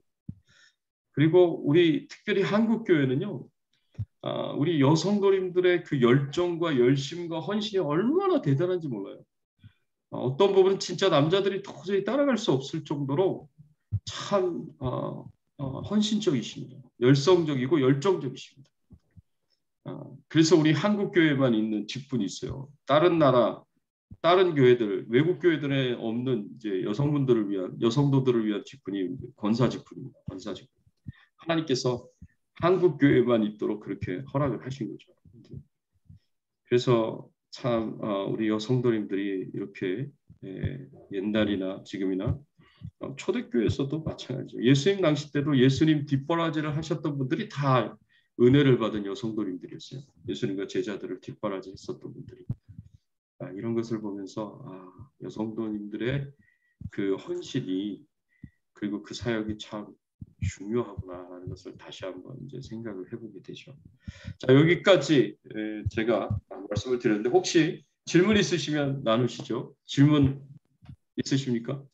그리고 우리 특별히 한국 교회는요. 우리 여성도님들의 그 열정과 열심과 헌신이 얼마나 대단한지 몰라요. 어떤 부분은 진짜 남자들이 도저히 따라갈 수 없을 정도로 참 헌신적이십니다. 열성적이고 열정적이십니다. 그래서 우리 한국 교회만 있는 직분이 있어요. 다른 나라, 다른 교회들, 외국 교회들에 없는 이제 여성분들을 위한 여성도들을 위한 직분이 권사 직분입니다. 권사 직분. 하나님께서 한국 교회만 있도록 그렇게 허락을 하신 거죠. 그래서 참 우리 여성도님들이 이렇게 옛날이나 지금이나 초대교회에서도 마찬가지죠. 예수님 당시 때도 예수님 뒷바라지를 하셨던 분들이 다 은혜를 받은 여성도님들이었어요. 예수님과 제자들을 뒷바라지 했었던 분들이. 이런 것을 보면서 여성도님들의 그 헌신이 그리고 그 사역이 참 중요하구나라는 것을 다시 한번 이제 생각을 해보게 되죠. 자 여기까지 제가 말씀을 드렸는데 혹시 질문 있으시면 나누시죠. 질문 있으십니까?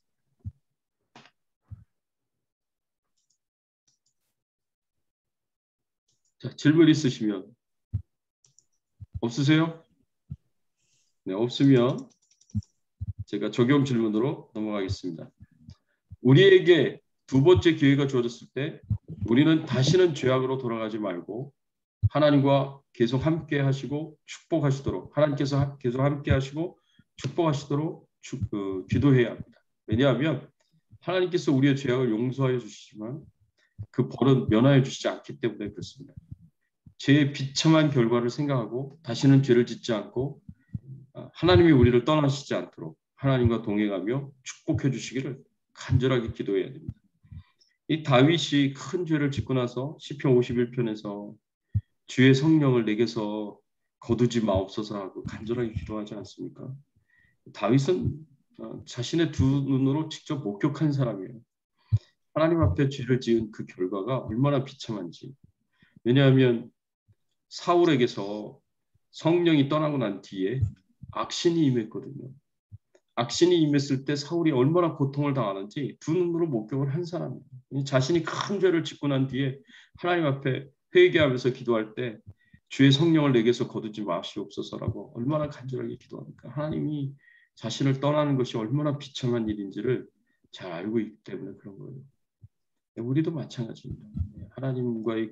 자, 질문 있으시면. 없으세요? 네, 없으면 제가 적용 질문으로 넘어가겠습니다. 우리에게 두 번째 기회가 주어졌을 때 우리는 다시는 죄악으로 돌아가지 말고 하나님과 계속 함께 하시고 축복하시도록, 하나님께서 계속 함께 하시고 축복하시도록 기도해야 합니다. 왜냐하면 하나님께서 우리의 죄악을 용서하여 주시지만 그 벌은 면하여 주시지 않기 때문에 그렇습니다. 죄의 비참한 결과를 생각하고 다시는 죄를 짓지 않고 하나님이 우리를 떠나시지 않도록 하나님과 동행하며 축복해 주시기를 간절하게 기도해야 됩니다. 이 다윗이 큰 죄를 짓고 나서 시편 51편에서 주의 성령을 내게서 거두지 마옵소서 하고 간절하게 기도하지 않습니까? 다윗은 자신의 두 눈으로 직접 목격한 사람이에요. 하나님 앞에 죄를 지은 그 결과가 얼마나 비참한지. 왜냐하면 사울에게서 성령이 떠나고 난 뒤에 악신이 임했거든요. 악신이 임했을 때 사울이 얼마나 고통을 당하는지 두 눈으로 목격을 한 사람이에요. 자신이 큰 죄를 짓고 난 뒤에 하나님 앞에 회개하면서 기도할 때 주의 성령을 내게서 거두지 마시옵소서라고 얼마나 간절하게 기도합니까? 하나님이 자신을 떠나는 것이 얼마나 비참한 일인지를 잘 알고 있기 때문에 그런 거예요. 우리도 마찬가지입니다. 하나님과의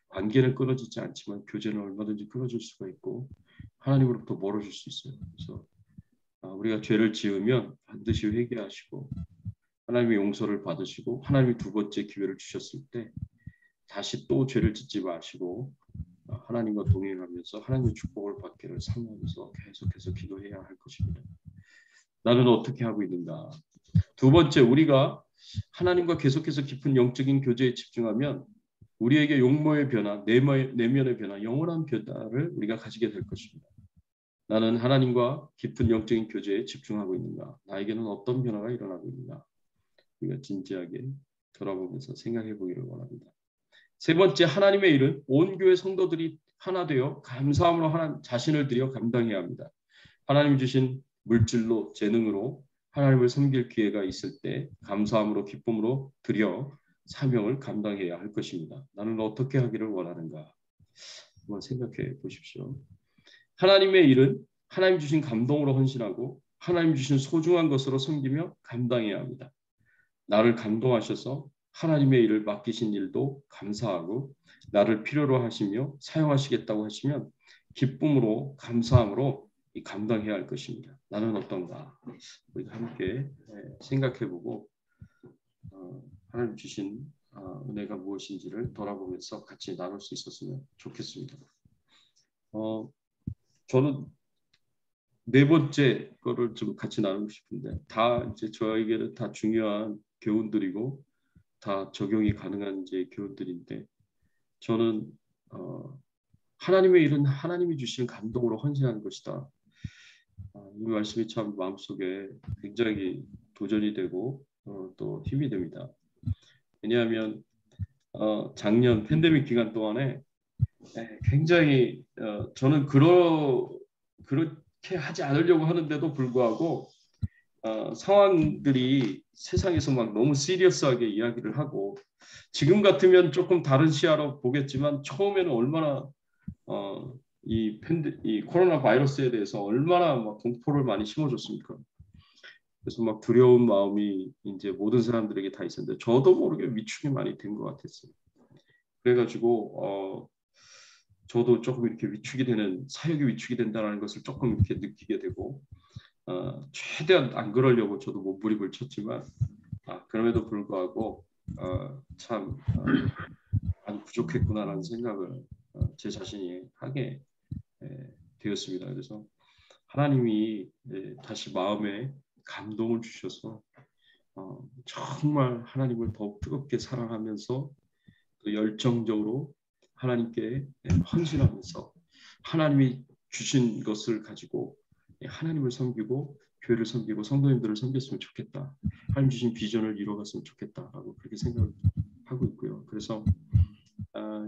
관계는 끊어지지 않지만 교제는 얼마든지 끊어질 수가 있고 하나님으로부터 멀어질 수 있어요. 그래서 우리가 죄를 지으면 반드시 회개하시고 하나님의 용서를 받으시고 하나님이 두 번째 기회를 주셨을 때 다시 또 죄를 짓지 마시고 하나님과 동행하면서 하나님의 축복을 받기를 사모하면서 계속해서 기도해야 할 것입니다. 나는 어떻게 하고 있는가? 두 번째, 우리가 하나님과 계속해서 깊은 영적인 교제에 집중하면 우리에게 용모의 변화, 내면의 변화, 영원한 변화를 우리가 가지게 될 것입니다. 나는 하나님과 깊은 영적인 교제에 집중하고 있는가? 나에게는 어떤 변화가 일어나고 있는가? 우리가 진지하게 돌아보면서 생각해 보기를 원합니다. 세 번째, 하나님의 일은 온 교회 성도들이 하나 되어 감사함으로 하나님 자신을 들여 감당해야 합니다. 하나님 주신 물질로, 재능으로 하나님을 섬길 기회가 있을 때 감사함으로, 기쁨으로 드려 사명을 감당해야 할 것입니다. 나는 어떻게 하기를 원하는가? 한번 생각해 보십시오. 하나님의 일은 하나님 주신 감동으로 헌신하고 하나님 주신 소중한 것으로 섬기며 감당해야 합니다. 나를 감동하셔서 하나님의 일을 맡기신 일도 감사하고 나를 필요로 하시며 사용하시겠다고 하시면 기쁨으로 감사함으로 감당해야 할 것입니다. 나는 어떤가? 우리가 함께 생각해보고 하나님 주신 은혜가 무엇인지를 돌아보면서 같이 나눌 수 있었으면 좋겠습니다. 저는 네 번째 거를 좀 같이 나누고 싶은데 다 이제 저에게는 다 중요한 교훈들이고 다 적용이 가능한 이제 교훈들인데 저는 하나님의 일은 하나님이 주시는 감동으로 헌신하는 것이다. 이 말씀이 참 마음속에 굉장히 도전이 되고 또 힘이 됩니다. 왜냐하면 작년 팬데믹 기간 동안에 굉장히 저는 그렇게 하지 않으려고 하는데도 불구하고 상황들이 세상에서 막 너무 시리어스하게 이야기를 하고 지금 같으면 조금 다른 시야로 보겠지만 처음에는 얼마나 이 코로나 바이러스에 대해서 얼마나 막 공포를 많이 심어줬습니까? 그래서 막 두려운 마음이 이제 모든 사람들에게 다 있었는데 저도 모르게 위축이 많이 된 것 같았어요. 그래가지고 저도 조금 이렇게 위축이 되는 사역이 위축이 된다는 것을 조금 이렇게 느끼게 되고 최대한 안 그러려고 저도 몸부림을 쳤지만 그럼에도 불구하고 참 많이 부족했구나라는 생각을 제 자신이 하게 되었습니다. 그래서 하나님이 다시 마음에 감동을 주셔서 정말 하나님을 더욱 뜨겁게 사랑하면서 또 열정적으로 하나님께 헌신하면서 하나님이 주신 것을 가지고 하나님을 섬기고 교회를 섬기고 성도님들을 섬겼으면 좋겠다. 하나님 주신 비전을 이루어갔으면 좋겠다라고 그렇게 생각을 하고 있고요. 그래서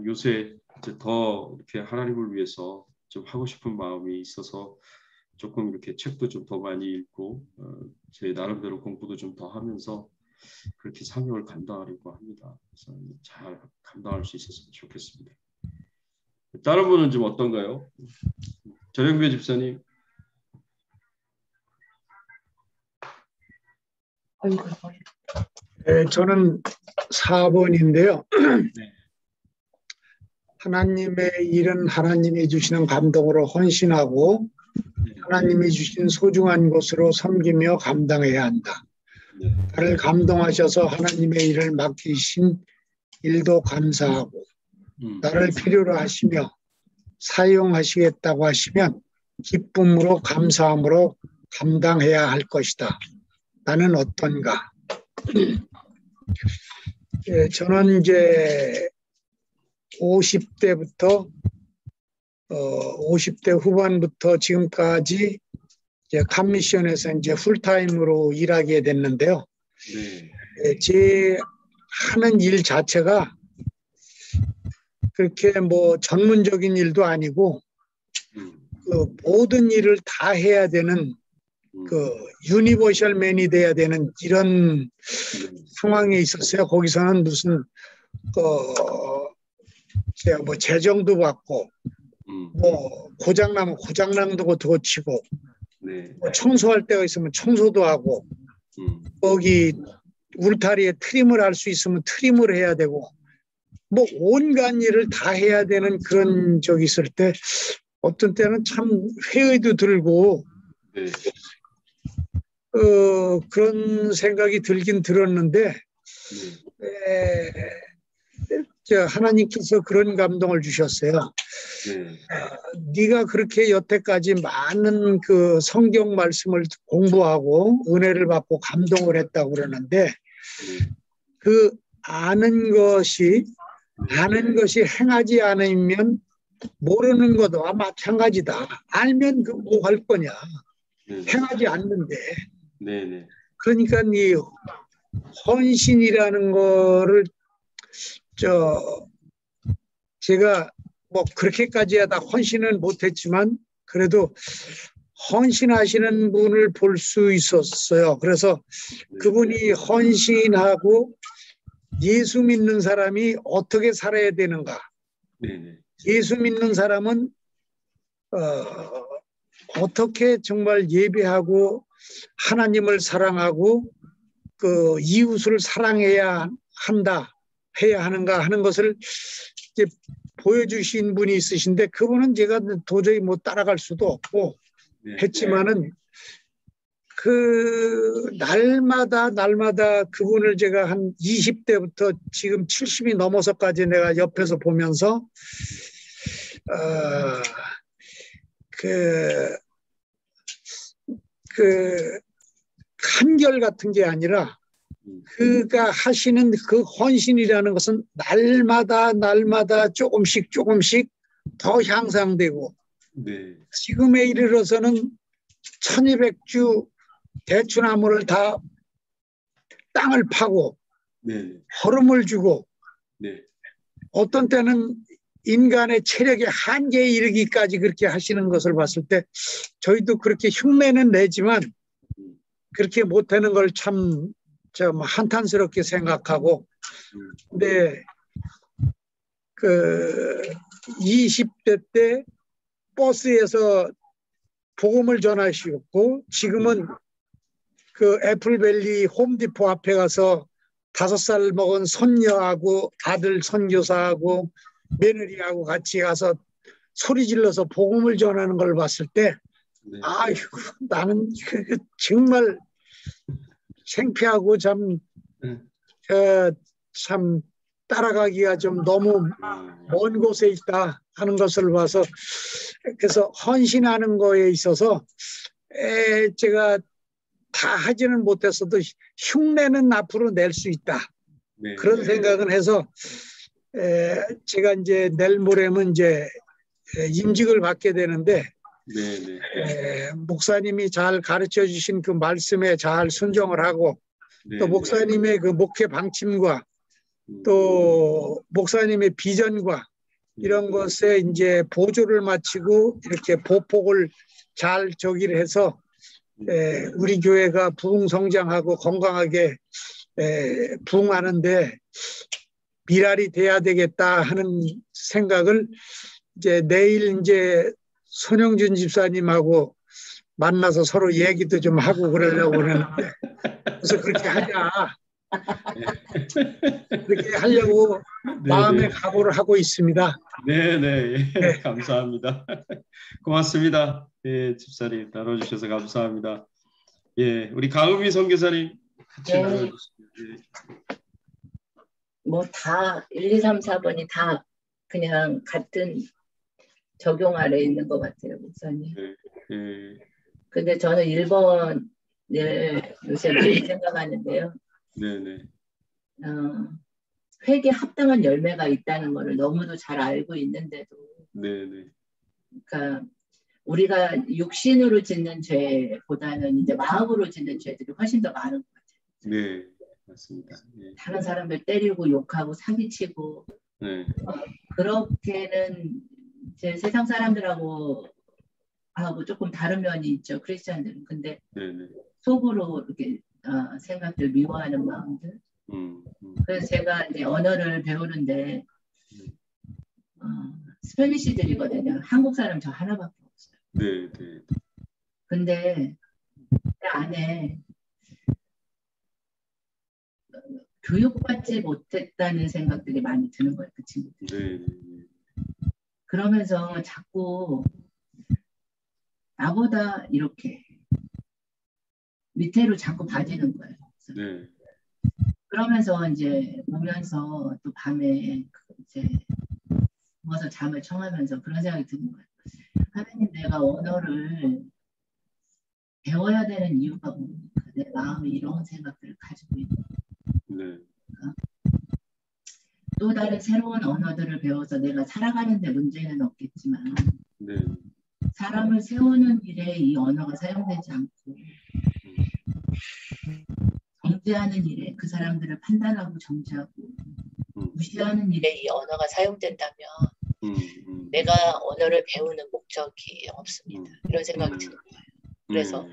요새 이제 더 이렇게 하나님을 위해서 좀 하고 싶은 마음이 있어서 조금 이렇게 책도 좀 더 많이 읽고 제 나름대로 공부도 좀 더 하면서 그렇게 사명을 감당하려고 합니다. 그래서 잘 감당할 수 있었으면 좋겠습니다. 다른 분은 좀 어떤가요? 전영배 집사님. 네, 저는 4번인데요. 하나님의 일은 하나님이 주시는 감동으로 헌신하고 하나님이 주신 소중한 것으로 섬기며 감당해야 한다. 나를 감동하셔서 하나님의 일을 맡기신 일도 감사하고 나를 필요로 하시며 사용하시겠다고 하시면 기쁨으로 감사함으로 감당해야 할 것이다. 나는 어떤가? 예, 저는 이제 50대부터 50대 후반부터 지금까지 이제 칸미션에서 이제 풀타임으로 일하게 됐는데요. 예, 제 하는 일 자체가 그렇게 뭐 전문적인 일도 아니고 그 모든 일을 다 해야 되는 그 유니버셜맨이 돼야 되는 이런 상황에 있었어요. 거기서는 무슨 제가 뭐 재정도 받고 뭐 고장나면 고장난도 고치고 뭐 청소할 때가 있으면 청소도 하고 거기 울타리에 트림을 할 수 있으면 트림을 해야 되고 뭐 온갖 일을 다 해야 되는 그런 적이 있을 때 어떤 때는 참 회의도 들고 그런 생각이 들긴 들었는데 하나님께서 그런 감동을 주셨어요. 네가 그렇게 여태까지 많은 그 성경 말씀을 공부하고 은혜를 받고 감동을 했다고 그러는데 그 아는 것이 행하지 않으면 모르는 것과 마찬가지다. 알면 그 뭐 할 거냐. 행하지 않는데. 그러니까 이 헌신이라는 거를 제가 뭐 그렇게까지 하다 헌신은 못했지만 그래도 헌신하시는 분을 볼 수 있었어요. 그래서 그분이 헌신하고 예수 믿는 사람이 어떻게 살아야 되는가. 예수 믿는 사람은 어떻게 정말 예배하고 하나님을 사랑하고 그 이웃을 사랑해야 한다. 해야 하는가 하는 것을 이제 보여주신 분이 있으신데 그분은 제가 도저히 못 따라갈 수도 없고 했지만은 그 날마다 그분을 제가 한 20대부터 지금 70이 넘어서까지 내가 옆에서 보면서 그 한결 같은 게 아니라 그가 하시는 그 헌신이라는 것은 날마다 조금씩 더 향상되고 지금에 이르러서는 1200주 대추나무를 다 땅을 파고 허름을 주고 어떤 때는 인간의 체력의 한계에 이르기까지 그렇게 하시는 것을 봤을 때 저희도 그렇게 흉내는 내지만 그렇게 못하는 걸 참 한탄스럽게 생각하고 근데 그 20대 때 버스에서 복음을 전하시고 지금은 그 애플밸리 홈디포 앞에 가서 5살 먹은 손녀하고 아들 선교사하고 며느리하고 같이 가서 소리 질러서 복음을 전하는 걸 봤을 때 아이고 나는 정말 창피하고 참 따라가기가 좀 너무 먼 곳에 있다 하는 것을 봐서 그래서 헌신하는 거에 있어서 제가 다 하지는 못했어도 흉내는 앞으로 낼 수 있다 그런 생각을 해서 제가 이제 내일 모레면 이제 임직을 받게 되는데 목사님이 잘 가르쳐 주신 그 말씀에 잘 순종을 하고 또 목사님의 그 목회 방침과 또 목사님의 비전과 이런 것에 이제 보조를 마치고 이렇게 보폭을 잘 저기를 해서 우리 교회가 부흥성장하고 건강하게 부흥하는데 미랄이 돼야 되겠다 하는 생각을 이제 내일 이제 손영준 집사님하고 만나서 서로 얘기도 좀 하고 그러려고 그러는데 그래서 그렇게 하자. 그렇게 하려고 마음의 각오를 하고 있습니다. 네네. 감사합니다. 고맙습니다. 예, 집사님 나눠주셔서 감사합니다. 예, 우리 강은미 선교사님 같이 나눠주시죠. 예. 뭐 다 1, 2, 3, 4번이 다 그냥 같은 적용 아래 있는 것 같아요, 목사님. 근데 저는 1번을 요새 많이 생각하는데요. 네네. 회개 합당한 열매가 있다는 것을 너무도 잘 알고 있는데도, 네네. 그러니까 우리가 육신으로 짓는 죄보다는 이제 마음으로 짓는 죄들이 훨씬 더 많은 것 같아요. 네, 맞습니다. 네. 다른 사람들 때리고 욕하고 사기치고, 네. 그렇게는 이제 세상 사람들하고 조금 다른 면이 있죠, 크리스찬들은. 근데 네네. 속으로 이렇게 생각들 미워하는 마음들. 그래서 제가 이제 언어를 배우는데 스페니시들이거든요. 한국 사람 저 하나밖에 없어요. 네, 네. 근데 그 안에 교육받지 못했다는 생각들이 많이 드는 거예요, 그 친구들. 네. 그러면서 자꾸 나보다 이렇게 밑으로 자꾸 봐지는 거예요. 네. 그러면서 이제 오면서 또 밤에 이제 누워서 잠을 청하면서 그런 생각이 드는 거예요. 하나님, 내가 언어를 배워야 되는 이유가 뭡니까? 내 마음에 이런 생각들을 가지고 있는 거예요. 또 다른 새로운 언어들을 배워서 내가 살아가는데 문제는 없겠지만 네. 사람을 세우는 일에 이 언어가 사용되지 않고 정죄하는 일에 그 사람들을 판단하고 정죄하고 무시하는 일에 이 언어가 사용된다면 내가 언어를 배우는 목적이 없습니다. 이런 생각이 드는 거예요. 그래서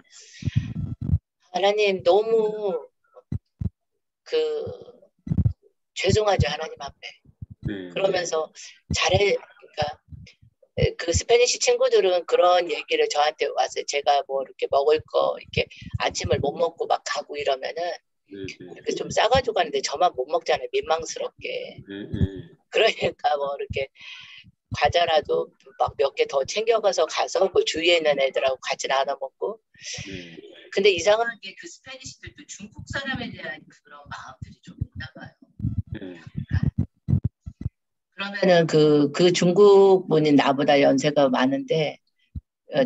하나님 너무 죄송하죠, 하나님 앞에. 그러면서 그러니까 그 스페니시 친구들은 그런 얘기를 저한테 왔어요. 제가 뭐 이렇게 먹을 거 이렇게 아침을 못 먹고 막 가고 이러면은 이렇게 좀 싸가지고 가는데 저만 못 먹잖아요, 민망스럽게. 그러니까 뭐 이렇게 과자라도 막 몇 개 더 챙겨가서 그 주위에 있는 애들하고 같이 나눠 먹고. 근데 이상하게 그 스페니시들도 중국 사람에 대한 그런 마음들이 좀 있나 봐요. 그러면은 그 중국 분이 나보다 연세가 많은데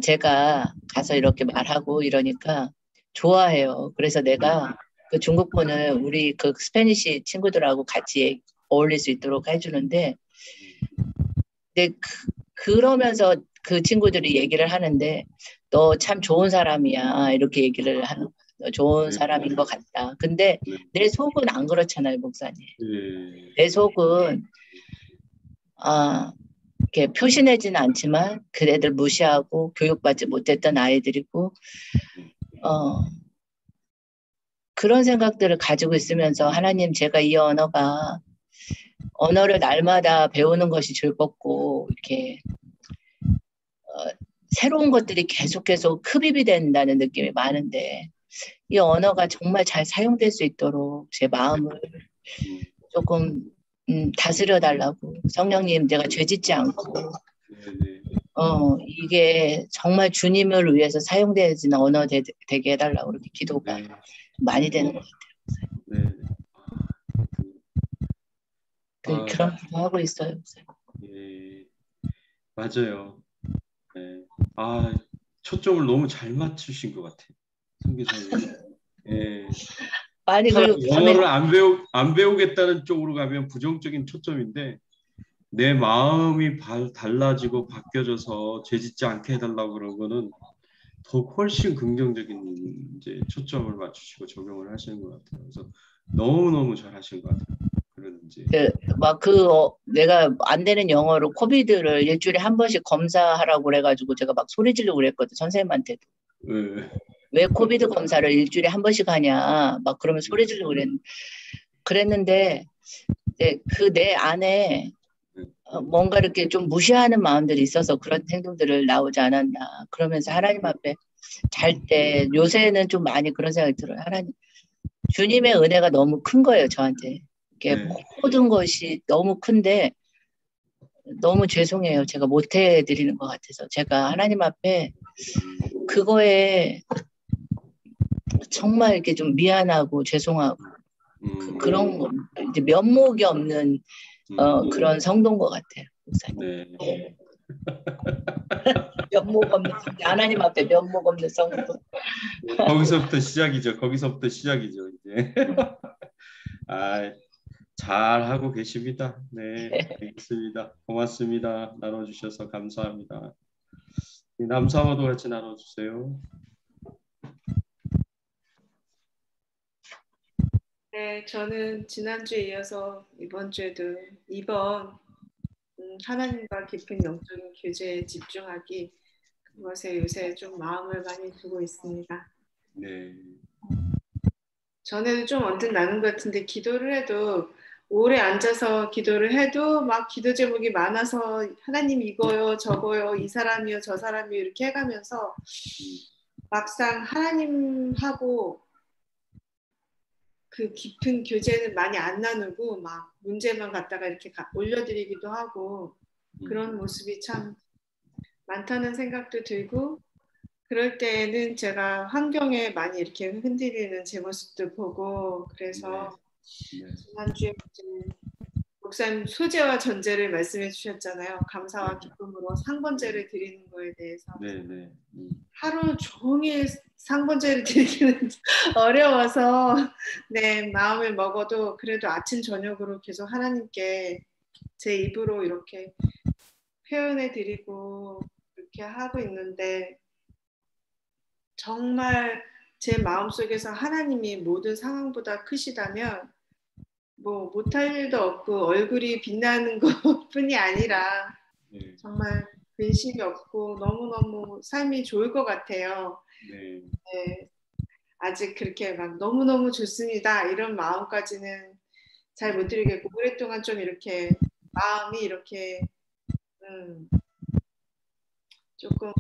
제가 가서 이렇게 말하고 이러니까 좋아해요. 그래서 내가 그 중국 분을 우리 그 스페니시 친구들하고 같이 어울릴 수 있도록 해주는데, 근데 그러면서 그 친구들이 얘기를 하는데 너 참 좋은 사람이야 이렇게 얘기를 하는 거예요. 좋은 사람인 것 같다. 근데 내 속은 안 그렇잖아요, 목사님. 내 속은 이렇게 표시내지는 않지만 그애들 무시하고 교육받지 못했던 아이들이고 그런 생각들을 가지고 있으면서 하나님, 제가 이 언어를 날마다 배우는 것이 즐겁고 이렇게 새로운 것들이 계속 흡입이 된다는 느낌이 많은데 이 언어가 정말 잘 사용될 수 있도록 제 마음을 조금 다스려 달라고. 성령님, 제가 죄짓지 않고 이게 정말 주님을 위해서 사용되어지는 언어 되게 해달라고 그렇게 기도가 많이 되는 것 같아요. 그런 기도 하고 있어요. 맞아요. 초점을 너무 잘 맞추신 것 같아요, 선교사님. 아니, 영어를 안 배우겠다는 쪽으로 가면 부정적인 초점인데 내 마음이 달라지고 바뀌어져서 죄짓지 않게 해달라고 그런 거는 더 훨씬 긍정적인 이제 초점을 맞추시고 적용을 하시는 것 같아요. 그래서 너무 잘하신 것 같아요. 내가 안 되는 영어로 코비드를 일주일에 한 번씩 검사하라고 그래가지고 제가 막 소리 지르고 그랬거든, 선생님한테도. 왜 코비드 검사를 일주일에 한 번씩 하냐 막 그러면 소리 지르고 그랬는데 그 내 안에 뭔가 이렇게 좀 무시하는 마음들이 있어서 그런 행동들을 나오지 않았나. 그러면서 하나님 앞에 잘 때 요새는 좀 많이 그런 생각이 들어요. 하나님, 주님의 은혜가 너무 큰 거예요, 저한테. 이게 모든 것이 너무 큰데 너무 죄송해요. 제가 못 해드리는 것 같아서. 제가 하나님 앞에 그거에 정말 이렇게 좀 미안하고 죄송하고 그런 거, 이제 면목이 없는 그런 성도인 것 같아요. 목사님. 네. 면목 없는 성도, 하나님 앞에 면목 없는 성도. 거기서부터 시작이죠. 거기서부터 시작이죠. 이제. 아, 잘 하고 계십니다. 네, 알겠습니다. 고맙습니다. 나눠주셔서 감사합니다. 남사와도 같이 나눠주세요. 네, 저는 지난주에 이어서 이번 주에도 2번 하나님과 깊은 영적인 교제에 집중하기, 그것에 요새 좀 마음을 많이 두고 있습니다. 네. 전에도 좀 언뜻 나눈 것 같은데, 기도를 해도 오래 앉아서 기도를 해도 막 기도 제목이 많아서 하나님 이거요 저거요 이 사람이요 저 사람이요 이렇게 해가면서 막상 하나님하고 그 깊은 교제는 많이 안 나누고 막 문제만 갖다가 이렇게 올려드리기도 하고 그런 모습이 참 많다는 생각도 들고, 그럴 때에는 제가 환경에 많이 이렇게 흔들리는 제 모습도 보고, 그래서 지난주에 목사님 소재와 전제를 말씀해 주셨잖아요. 감사와 기쁨으로 상번제를 드리는 거에 대해서. 하루 종일 상번제를 드리기는 어려워서 네, 마음을 먹어도 그래도 아침 저녁으로 계속 하나님께 제 입으로 이렇게 표현해 드리고 이렇게 하고 있는데, 정말 제 마음속에서 하나님이 모든 상황보다 크시다면 뭐 못할 일도 없고 얼굴이 빛나는 것뿐이 아니라 정말 근심이 없고 너무너무 삶이 좋을 것 같아요. 네. 아직 그렇게 막 너무너무 좋습니다 이런 마음까지는 잘 못 드리겠고, 오랫동안 좀 이렇게 마음이 이렇게 조금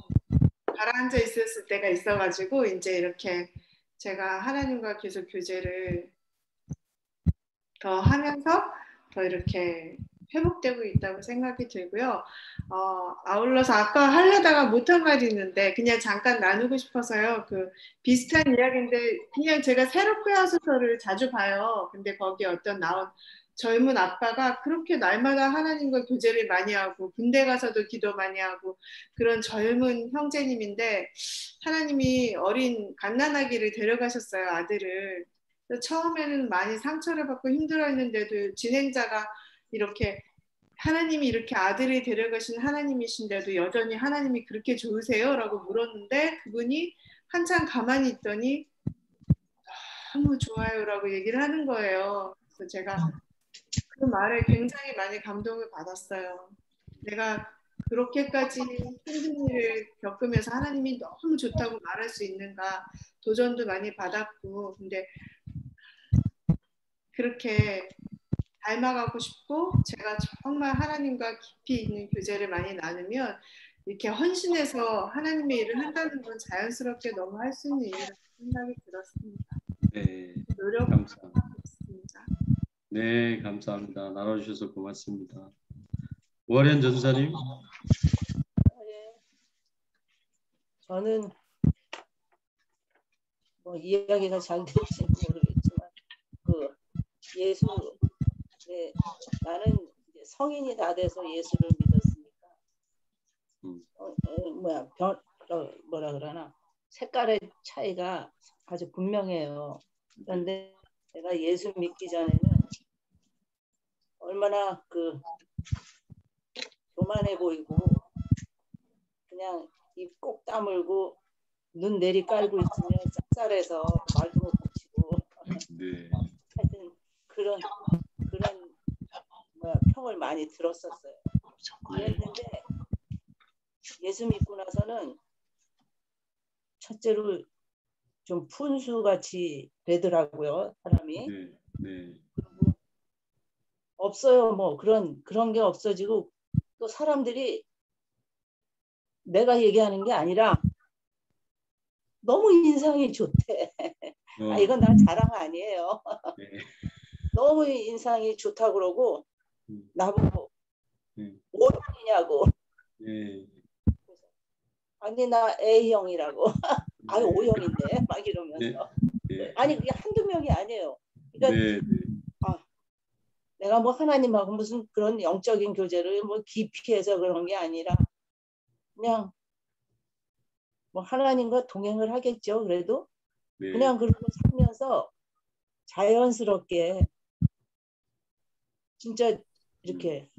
가라앉아 있었을 때가 있어가지고 이제 이렇게 제가 하나님과 계속 교제를 더 하면서 더 이렇게 회복되고 있다고 생각이 들고요. 아울러서 아까 하려다가 못한 말이 있는데 그냥 잠깐 나누고 싶어서요. 그 비슷한 이야기인데 그냥 제가 새롭게 하소서를 자주 봐요. 근데 거기 어떤 나온 젊은 아빠가 그렇게 날마다 하나님과 교제를 많이 하고 군대 가서도 기도 많이 하고 그런 젊은 형제님인데, 하나님이 어린 갓난아기를 데려가셨어요, 아들을. 처음에는 많이 상처를 받고 힘들어했는데도 진행자가 이렇게 하나님이 이렇게 아들이 데려가신 하나님이신데도 여전히 하나님이 그렇게 좋으세요? 라고 물었는데 그분이 한참 가만히 있더니 너무 좋아요 라고 얘기를 하는 거예요. 그래서 제가 그 말에 굉장히 많이 감동을 받았어요. 내가 그렇게까지 힘든 일을 겪으면서 하나님이 너무 좋다고 말할 수 있는가, 도전도 많이 받았고, 근데 그렇게 닮아가고 싶고 제가 정말 하나님과 깊이 있는 교제를 많이 나누면 이렇게 헌신해서 하나님의 일을 한다는 건 자연스럽게 너무 할 수 있는 일이라고 생각이 들었습니다. 네, 노력하겠습니다. 네, 감사합니다. 나눠주셔서 고맙습니다. 오하련 전사님. 저는 뭐 이야기가 잘 될지는 모르겠지만 예수, 네, 나는 이제 성인이 다 돼서 예수를 믿었으니까 뭐라 그러나 색깔의 차이가 아주 분명해요. 그런데 제가 예수 믿기 전에는 얼마나 교만해 보이고 그냥 입 꼭 다물고 눈 내리 깔고 있으면 짭짤해서 말도 못 붙이고 하여튼 그런 평을 많이 들었었어요. 그랬는데 예수 믿고 나서는 첫째로 좀 푼수같이 되더라고요, 사람이. 그리고 없어요. 뭐 그런 게 없어지고 또 사람들이 내가 얘기하는 게 아니라 너무 인상이 좋대. 아, 이건 나 자랑 아니에요. 네. 너무 인상이 좋다고 그러고 나보고 O형이냐고. 네. 아니 나 A형이라고. 아, O형인데 막 이러면서. 네. 아니 그게 한두 명이 아니에요. 그러니까 네. 아, 내가 뭐 하나님하고 무슨 그런 영적인 교제를 뭐 깊이해서 그런 게 아니라 그냥 뭐 하나님과 동행을 하겠죠. 그래도 네. 그냥 그러고 살면서 자연스럽게 진짜 이렇게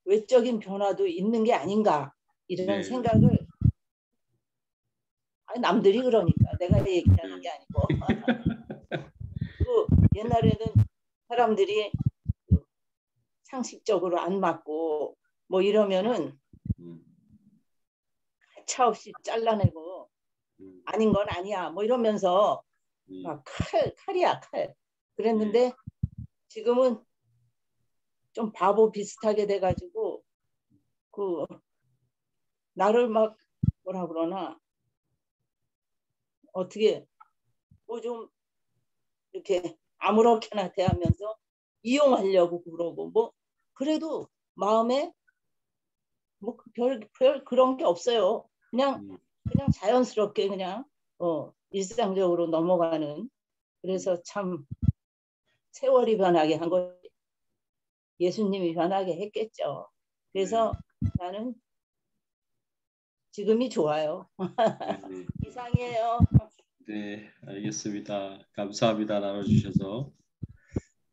외적인 변화도 있는 게 아닌가 이런 네. 생각을 아니, 남들이 그러니까 내가 얘기하는 게 아니고 그리고 옛날에는 사람들이 상식적으로 안 맞고 뭐 이러면은 가차 없이 잘라내고 아닌 건 아니야 뭐 이러면서 막 칼이야 칼 그랬는데 지금은 좀 바보 비슷하게 돼가지고 그 나를 막 뭐라 그러나 어떻게 뭐 좀 이렇게 아무렇게나 대하면서 이용하려고 그러고 뭐 그래도 마음에 뭐 별 그런 게 없어요. 그냥 자연스럽게 그냥 일상적으로 넘어가는 그래서 참 세월이 변하게 한 거 예수님이 변하게 했겠죠. 그래서 나는 지금이 좋아요. 이상해요. 네, 알겠습니다. 감사합니다. 나눠주셔서.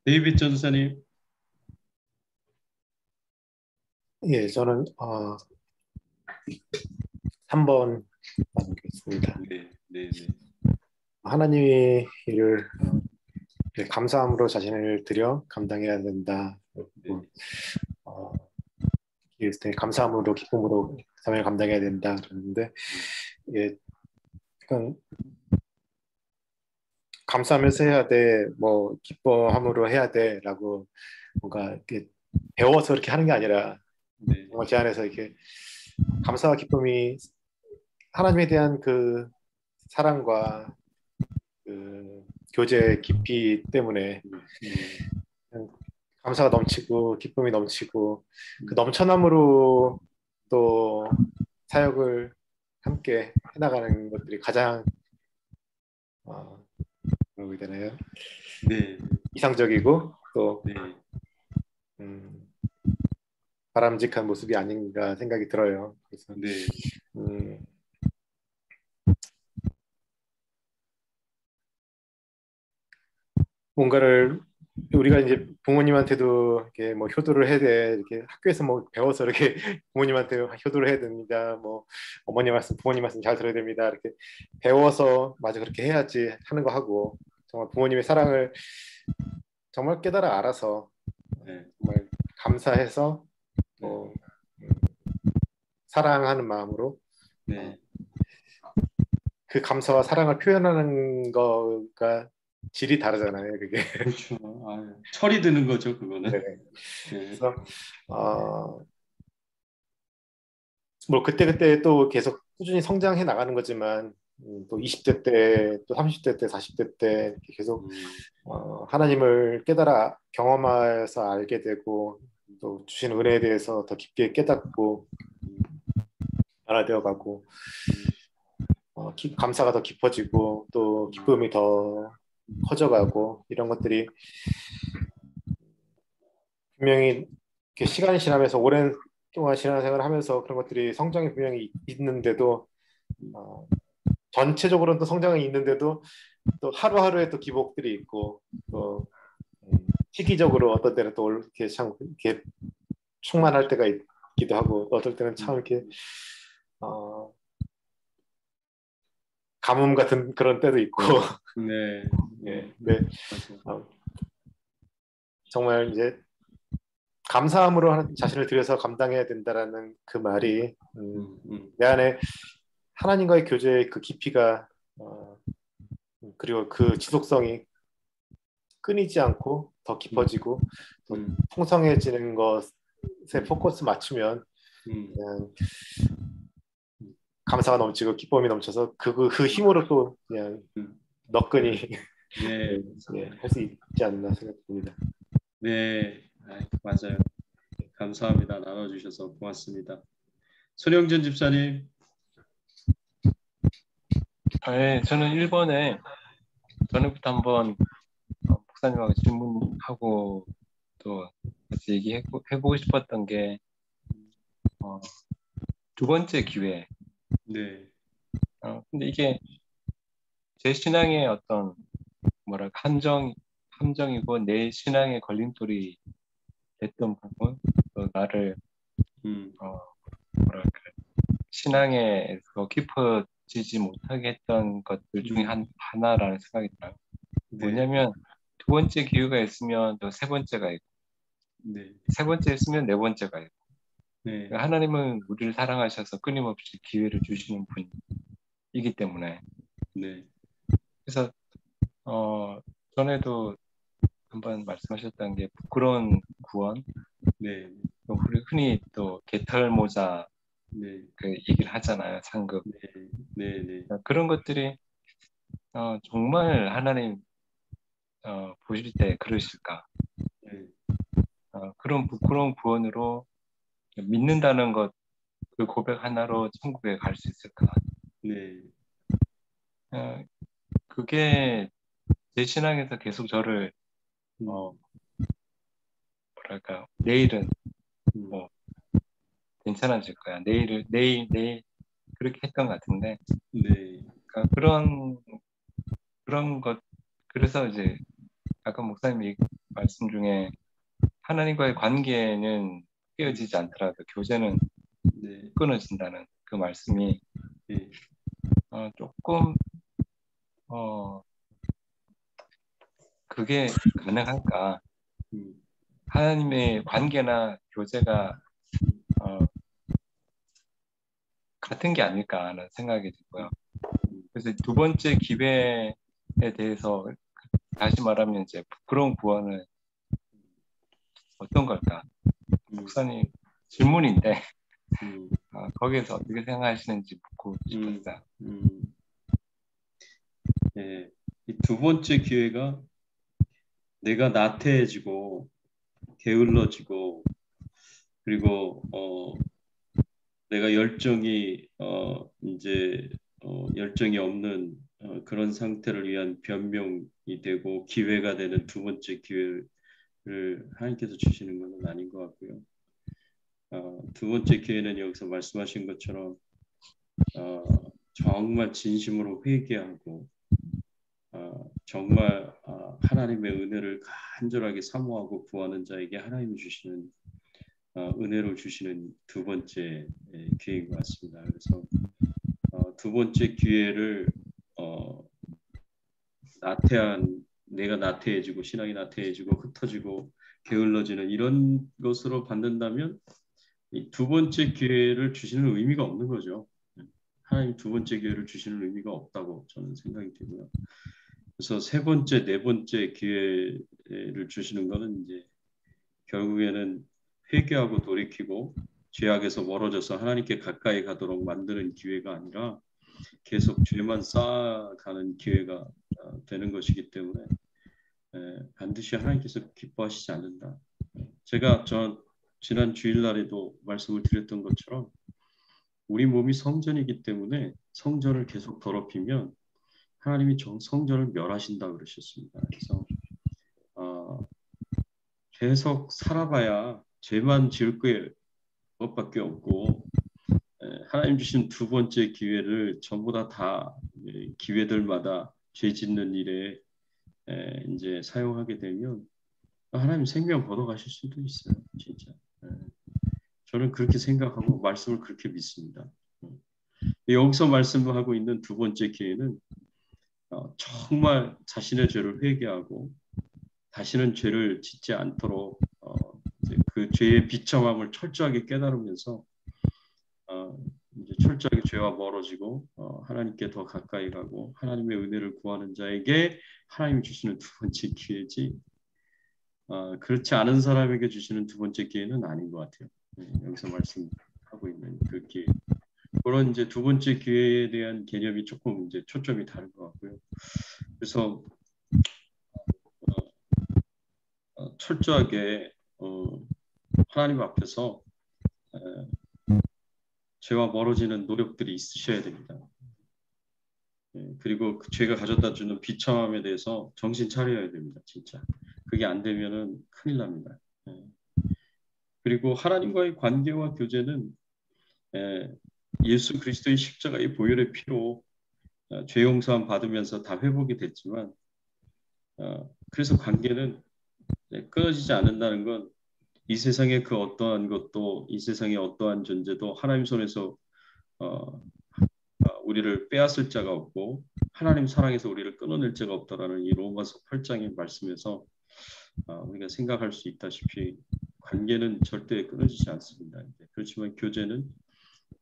데이빗 전사님. 예, 저는 3번 나누겠습니다. 네, 네, 네. 하나님의 일을 감사함으로 자신을 들여 감당해야 된다. 네. 감사함으로 기쁨으로 삶을 감당해야 된다. 그러는데 예, 그러니까 감사하면서 해야 돼, 뭐 기뻐함으로 해야 돼라고 뭔가 이렇게 배워서 이렇게 하는 게 아니라 정말 제 안에서 이렇게 감사와 기쁨이 하나님에 대한 그 사랑과 그 교제의 깊이 때문에 감사가 넘치고 기쁨이 넘치고 그 넘쳐남으로 또 사역을 함께 해나가는 것들이 가장 뭐라고 해야 되나요? 네. 이상적이고 또 네. 바람직한 모습이 아닌가 생각이 들어요. 그래서 네. 뭔가를 우리가 이제 부모님한테도 이렇게 뭐 효도를 해야 돼, 이렇게 학교에서 뭐 배워서 이렇게 부모님한테 효도를 해야 됩니다. 뭐 어머니 말씀, 부모님 말씀 잘 들어야 됩니다. 이렇게 배워서 맞아 그렇게 해야지 하는 거 하고 정말 부모님의 사랑을 정말 깨달아 알아서 정말 감사해서 사랑하는 마음으로 그 감사와 사랑을 표현하는 거가 질이 다르잖아요, 그게. 그렇죠. 철이 드는 거죠, 그거는. 네. 그래서 뭐 그때 또 계속 꾸준히 성장해 나가는 거지만 또 20대 때, 또 30대 때, 40대 때 계속 하나님을 깨달아 경험해서 알게 되고 또 주신 은혜에 대해서 더 깊게 깨닫고 변화되어 가고 감사가 더 깊어지고 또 기쁨이 더 커져가고 이런 것들이 분명히 시간이 지나면서 오랜 동안 신앙생활을 하면서 그런 것들이 성장이 분명히 있는데도 전체적으로는 또 성장이 있는데도 또 하루하루에 또 기복들이 있고 또 시기적으로 어떤 때는 또 이렇게 참 이렇게 충만할 때가 있기도 하고 어떨 때는 참 이렇게 가뭄 같은 그런 때도 있고 네. 네. 정말 이제 감사함으로 자신을 들여서 감당해야 된다라는 그 말이 내 안에 하나님과의 교제의 그 깊이가 그리고 그 지속성이 끊이지 않고 더 깊어지고 더 풍성해지는 것에 포커스 맞추면 그냥 감사가 넘치고 기쁨이 넘쳐서 그 힘으로 또 그냥 너끈히 네. 할 수 있지 않나 생각합니다. 네, 맞아요. 감사합니다. 나눠주셔서 고맙습니다. 손영준 집사님. 네, 저는 1번에 전에부터 한번 목사님하고 질문하고 또 같이 얘기해보고 싶었던 게 두 번째 기회. 네. 근데 이게 제 신앙의 어떤 뭐랄까 함정이고 내 신앙의 걸림돌이 됐던 부분, 또 나를 뭐랄까 신앙에서 깊어지지 못하게 했던 것들 중에 하나라는 생각이 들어요. 네. 뭐냐면 두 번째 기회가 있으면 또 세 번째가 있고, 네. 세 번째 있으면 네 번째가 있고. 네. 하나님은 우리를 사랑하셔서 끊임없이 기회를 주시는 분이기 때문에. 네. 그래서 전에도 한번 말씀하셨던 게 부끄러운 구원. 네. 우리 흔히 또 개털 모자 네. 그 얘기를 하잖아요. 상급. 네. 네. 그런 것들이 정말 하나님 보실 때 그러실까? 네. 그런 부끄러운 구원으로 믿는다는 것, 그 고백 하나로 천국에 갈 수 있을까? 네. 그게 제 신앙에서 계속 저를 뭐랄까 내일은 뭐 괜찮아질 거야. 내일 그렇게 했던 것 같은데. 네. 그러니까 그런 것. 그래서 이제 아까 목사님 말씀 중에 하나님과의 관계는 깨어지지 않더라도 교제는 끊어진다는 그 말씀이 조금 그게 가능할까? 하나님의 관계나 교제가 같은 게 아닐까 하는 생각이 들고요. 그래서 두 번째 기회에 대해서 다시 말하면 이제 부끄러운 구원은 어떤 걸까? 목사님 질문인데 거기에서 어떻게 생각하시는지 묻고 싶었어요. 네, 이 두 번째 기회가 내가 나태해지고 게을러지고 그리고 내가 열정이 이제 열정이 없는 그런 상태를 위한 변명이 되고 기회가 되는 두 번째 기회를 하나님께서 주시는 것은 아닌 것 같고요. 두 번째 기회는 여기서 말씀하신 것처럼 정말 진심으로 회개하고 정말 하나님의 은혜를 간절하게 사모하고 구하는 자에게 하나님이 주시는 은혜를 주시는 두 번째 기회인 것 같습니다. 그래서 두 번째 기회를 내가 나태해지고 신앙이 나태해지고 흩어지고 게을러지는 이런 것으로 받는다면 이 두 번째 기회를 주시는 의미가 없는 거죠. 하나님 두 번째 기회를 주시는 의미가 없다고 저는 생각이 되고요. 그래서 세 번째, 네 번째 기회를 주시는 것은 이제 결국에는 회개하고 돌이키고 죄악에서 멀어져서 하나님께 가까이 가도록 만드는 기회가 아니라 계속 죄만 쌓아가는 기회가 되는 것이기 때문에 반드시 하나님께서 기뻐하시지 않는다. 제가 지난 주일날에도 말씀을 드렸던 것처럼 우리 몸이 성전이기 때문에 성전을 계속 더럽히면 하나님이 성전을 멸하신다 그러셨습니다. 그래서 계속 살아봐야 죄만 지을 것밖에 없고 하나님 주신 두 번째 기회를 전부 다 기회들마다 죄 짓는 일에 이제 사용하게 되면 하나님 생명 걷어가실 수도 있어요. 진짜. 저는 그렇게 생각하고 말씀을 그렇게 믿습니다. 여기서 말씀하고 있는 두 번째 기회는 정말 자신의 죄를 회개하고 다시는 죄를 짓지 않도록 이제 그 죄의 비참함을 철저하게 깨달으면서 이제 철저하게 죄와 멀어지고 하나님께 더 가까이 가고 하나님의 은혜를 구하는 자에게 하나님이 주시는 두 번째 기회지 그렇지 않은 사람에게 주시는 두 번째 기회는 아닌 것 같아요. 여기서 말씀하고 있는 그 기회. 그런 이제 두 번째 기회에 대한 개념이 조금 이제 초점이 다른 것 같고요. 그래서 철저하게 하나님 앞에서 죄와 멀어지는 노력들이 있으셔야 됩니다. 그리고 그 죄가 가져다 주는 비참함에 대해서 정신 차려야 됩니다. 진짜. 그게 안 되면은 큰일 납니다. 그리고 하나님과의 관계와 교제는 예수 그리스도의 십자가의 보혈의 피로 죄 용서함 받으면서 다 회복이 됐지만 그래서 관계는 끊어지지 않는다는 건 이 세상의 그 어떠한 것도 이 세상의 어떠한 존재도 하나님 손에서 우리를 빼앗을 자가 없고 하나님 사랑에서 우리를 끊어낼 자가 없다라는 이 로마서 8장의 말씀에서 우리가 생각할 수 있다시피 관계는 절대 끊어지지 않습니다. 그렇지만 교제는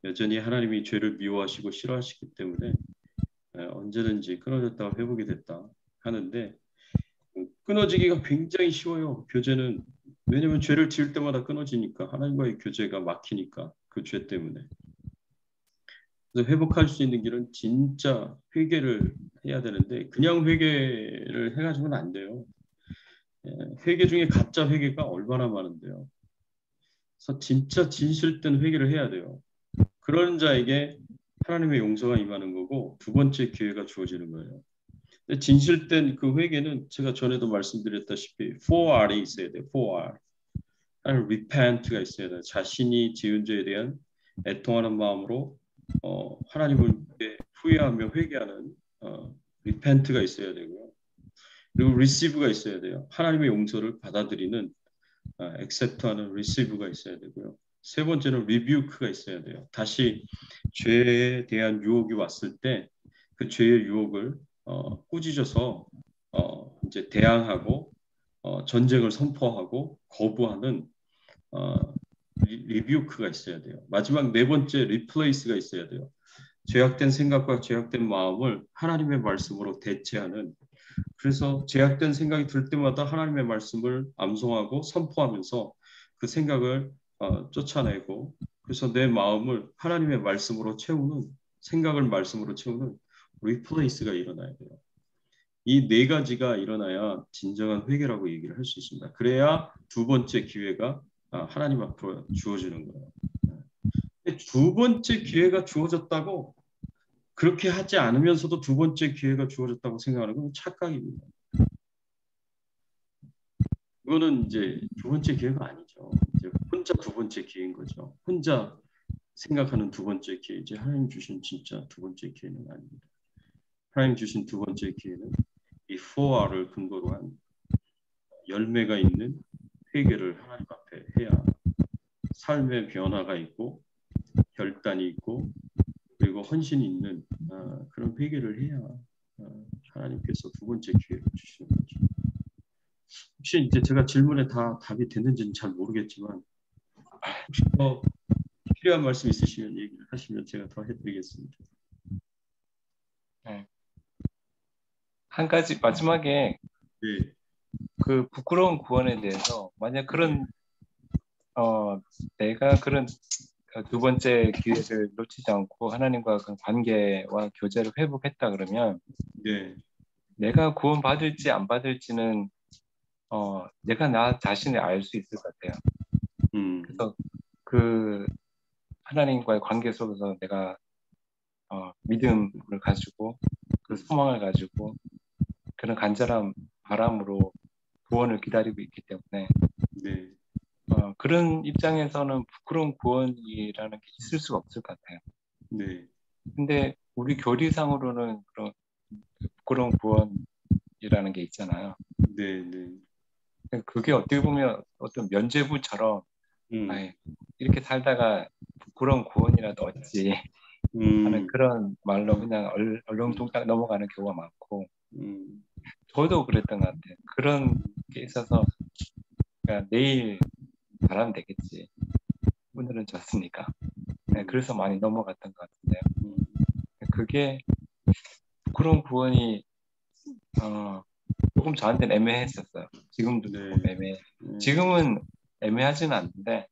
여전히 하나님이 죄를 미워하시고 싫어하시기 때문에 언제든지 끊어졌다가 회복이 됐다 하는데 끊어지기가 굉장히 쉬워요. 교제는. 왜냐하면 죄를 지을 때마다 끊어지니까 하나님과의 교제가 막히니까 그 죄 때문에. 그래서 회복할 수 있는 길은 진짜 회개를 해야 되는데 그냥 회개를 해가지고는 안 돼요. 회개 중에 가짜 회개가 얼마나 많은데요. 그래서 진짜 진실된 회개를 해야 돼요. 그런 자에게 하나님의 용서가 임하는 거고 두 번째 기회가 주어지는 거예요. 근데 진실된 그 회개는 제가 전에도 말씀드렸다시피 4R이 있어야 돼요. 4R. repent가 있어야 돼요. 자신이 지은 죄에 대한 애통하는 마음으로 하나님을 후회하며 회개하는 repent가 있어야 되고요. 그리고 receive가 있어야 돼요. 하나님의 용서를 받아들이는 accept하는 receive가 있어야 되고요. 세 번째는 rebuke가 있어야 돼요. 다시 죄에 대한 유혹이 왔을 때 그 죄의 유혹을 꾸짖어서 이제 대항하고 전쟁을 선포하고 거부하는 리뷰크가 있어야 돼요. 마지막 네 번째 replace가 있어야 돼요. 죄악된 생각과 죄악된 마음을 하나님의 말씀으로 대체하는. 그래서 죄악된 생각이 들 때마다 하나님의 말씀을 암송하고 선포하면서 그 생각을 쫓아내고 그래서 내 마음을 하나님의 말씀으로 채우는 생각을 말씀으로 채우는 replace가 일어나야 돼요. 이 네 가지가 일어나야 진정한 회개라고 얘기를 할 수 있습니다. 그래야 두 번째 기회가 하나님 앞으로 주어지는 거예요. 두 번째 기회가 주어졌다고 그렇게 하지 않으면서도 두 번째 기회가 주어졌다고 생각하는 건 착각입니다. 이거는 이제 두 번째 기회가 아니죠. 이제 혼자 두 번째 기회인 거죠. 혼자 생각하는 두 번째 기회. 이제 하나님 주신 진짜 두 번째 기회는 아닙니다. 하나님 주신 두 번째 기회는 이 4R을 근거로 한 열매가 있는 회개를 하나님 앞에 해야 삶의 변화가 있고 결단이 있고 그리고 헌신이 있는 그런 회개를 해야 하나님께서 두 번째 기회를 주시는 거죠. 혹시 이제 제가 질문에 다 답이 됐는지는 잘 모르겠지만 혹시 더 필요한 말씀 있으시면 얘기를 하시면 제가 더 해드리겠습니다. 네. 한 가지 마지막에 네. 그 부끄러운 구원에 대해서 만약 그런 내가 그런 두 번째 기회를 놓치지 않고 하나님과 그 관계와 교제를 회복했다 그러면 네. 내가 구원 받을지 안 받을지는 내가 나 자신을 알 수 있을 것 같아요. 그래서 그 하나님과의 관계 속에서 내가 믿음을 가지고 그 소망을 가지고 그런 간절한 바람으로 구원을 기다리고 있기 때문에 네. 그런 입장에서는 부끄러운 구원이라는 게 있을 수가 없을 것 같아요. 네. 근데 우리 교리상으로는 그런 부끄러운 구원이라는 게 있잖아요. 네, 네. 그게 어떻게 보면 어떤 면죄부처럼 이렇게 살다가 부끄러운 구원이라도 얻지 하는 그런 말로 그냥 얼렁뚱땅 넘어가는 경우가 많고 저도 그랬던 것 같아요. 그런 게 있어서 그러니까 내일 잘하면 되겠지. 오늘은 졌으니까. 네, 그래서 많이 넘어갔던 것 같은데요. 그게 부끄러운 구원이 조금 저한테는 애매했었어요. 지금도 조금 애매해. 지금은 애매하지는 않는데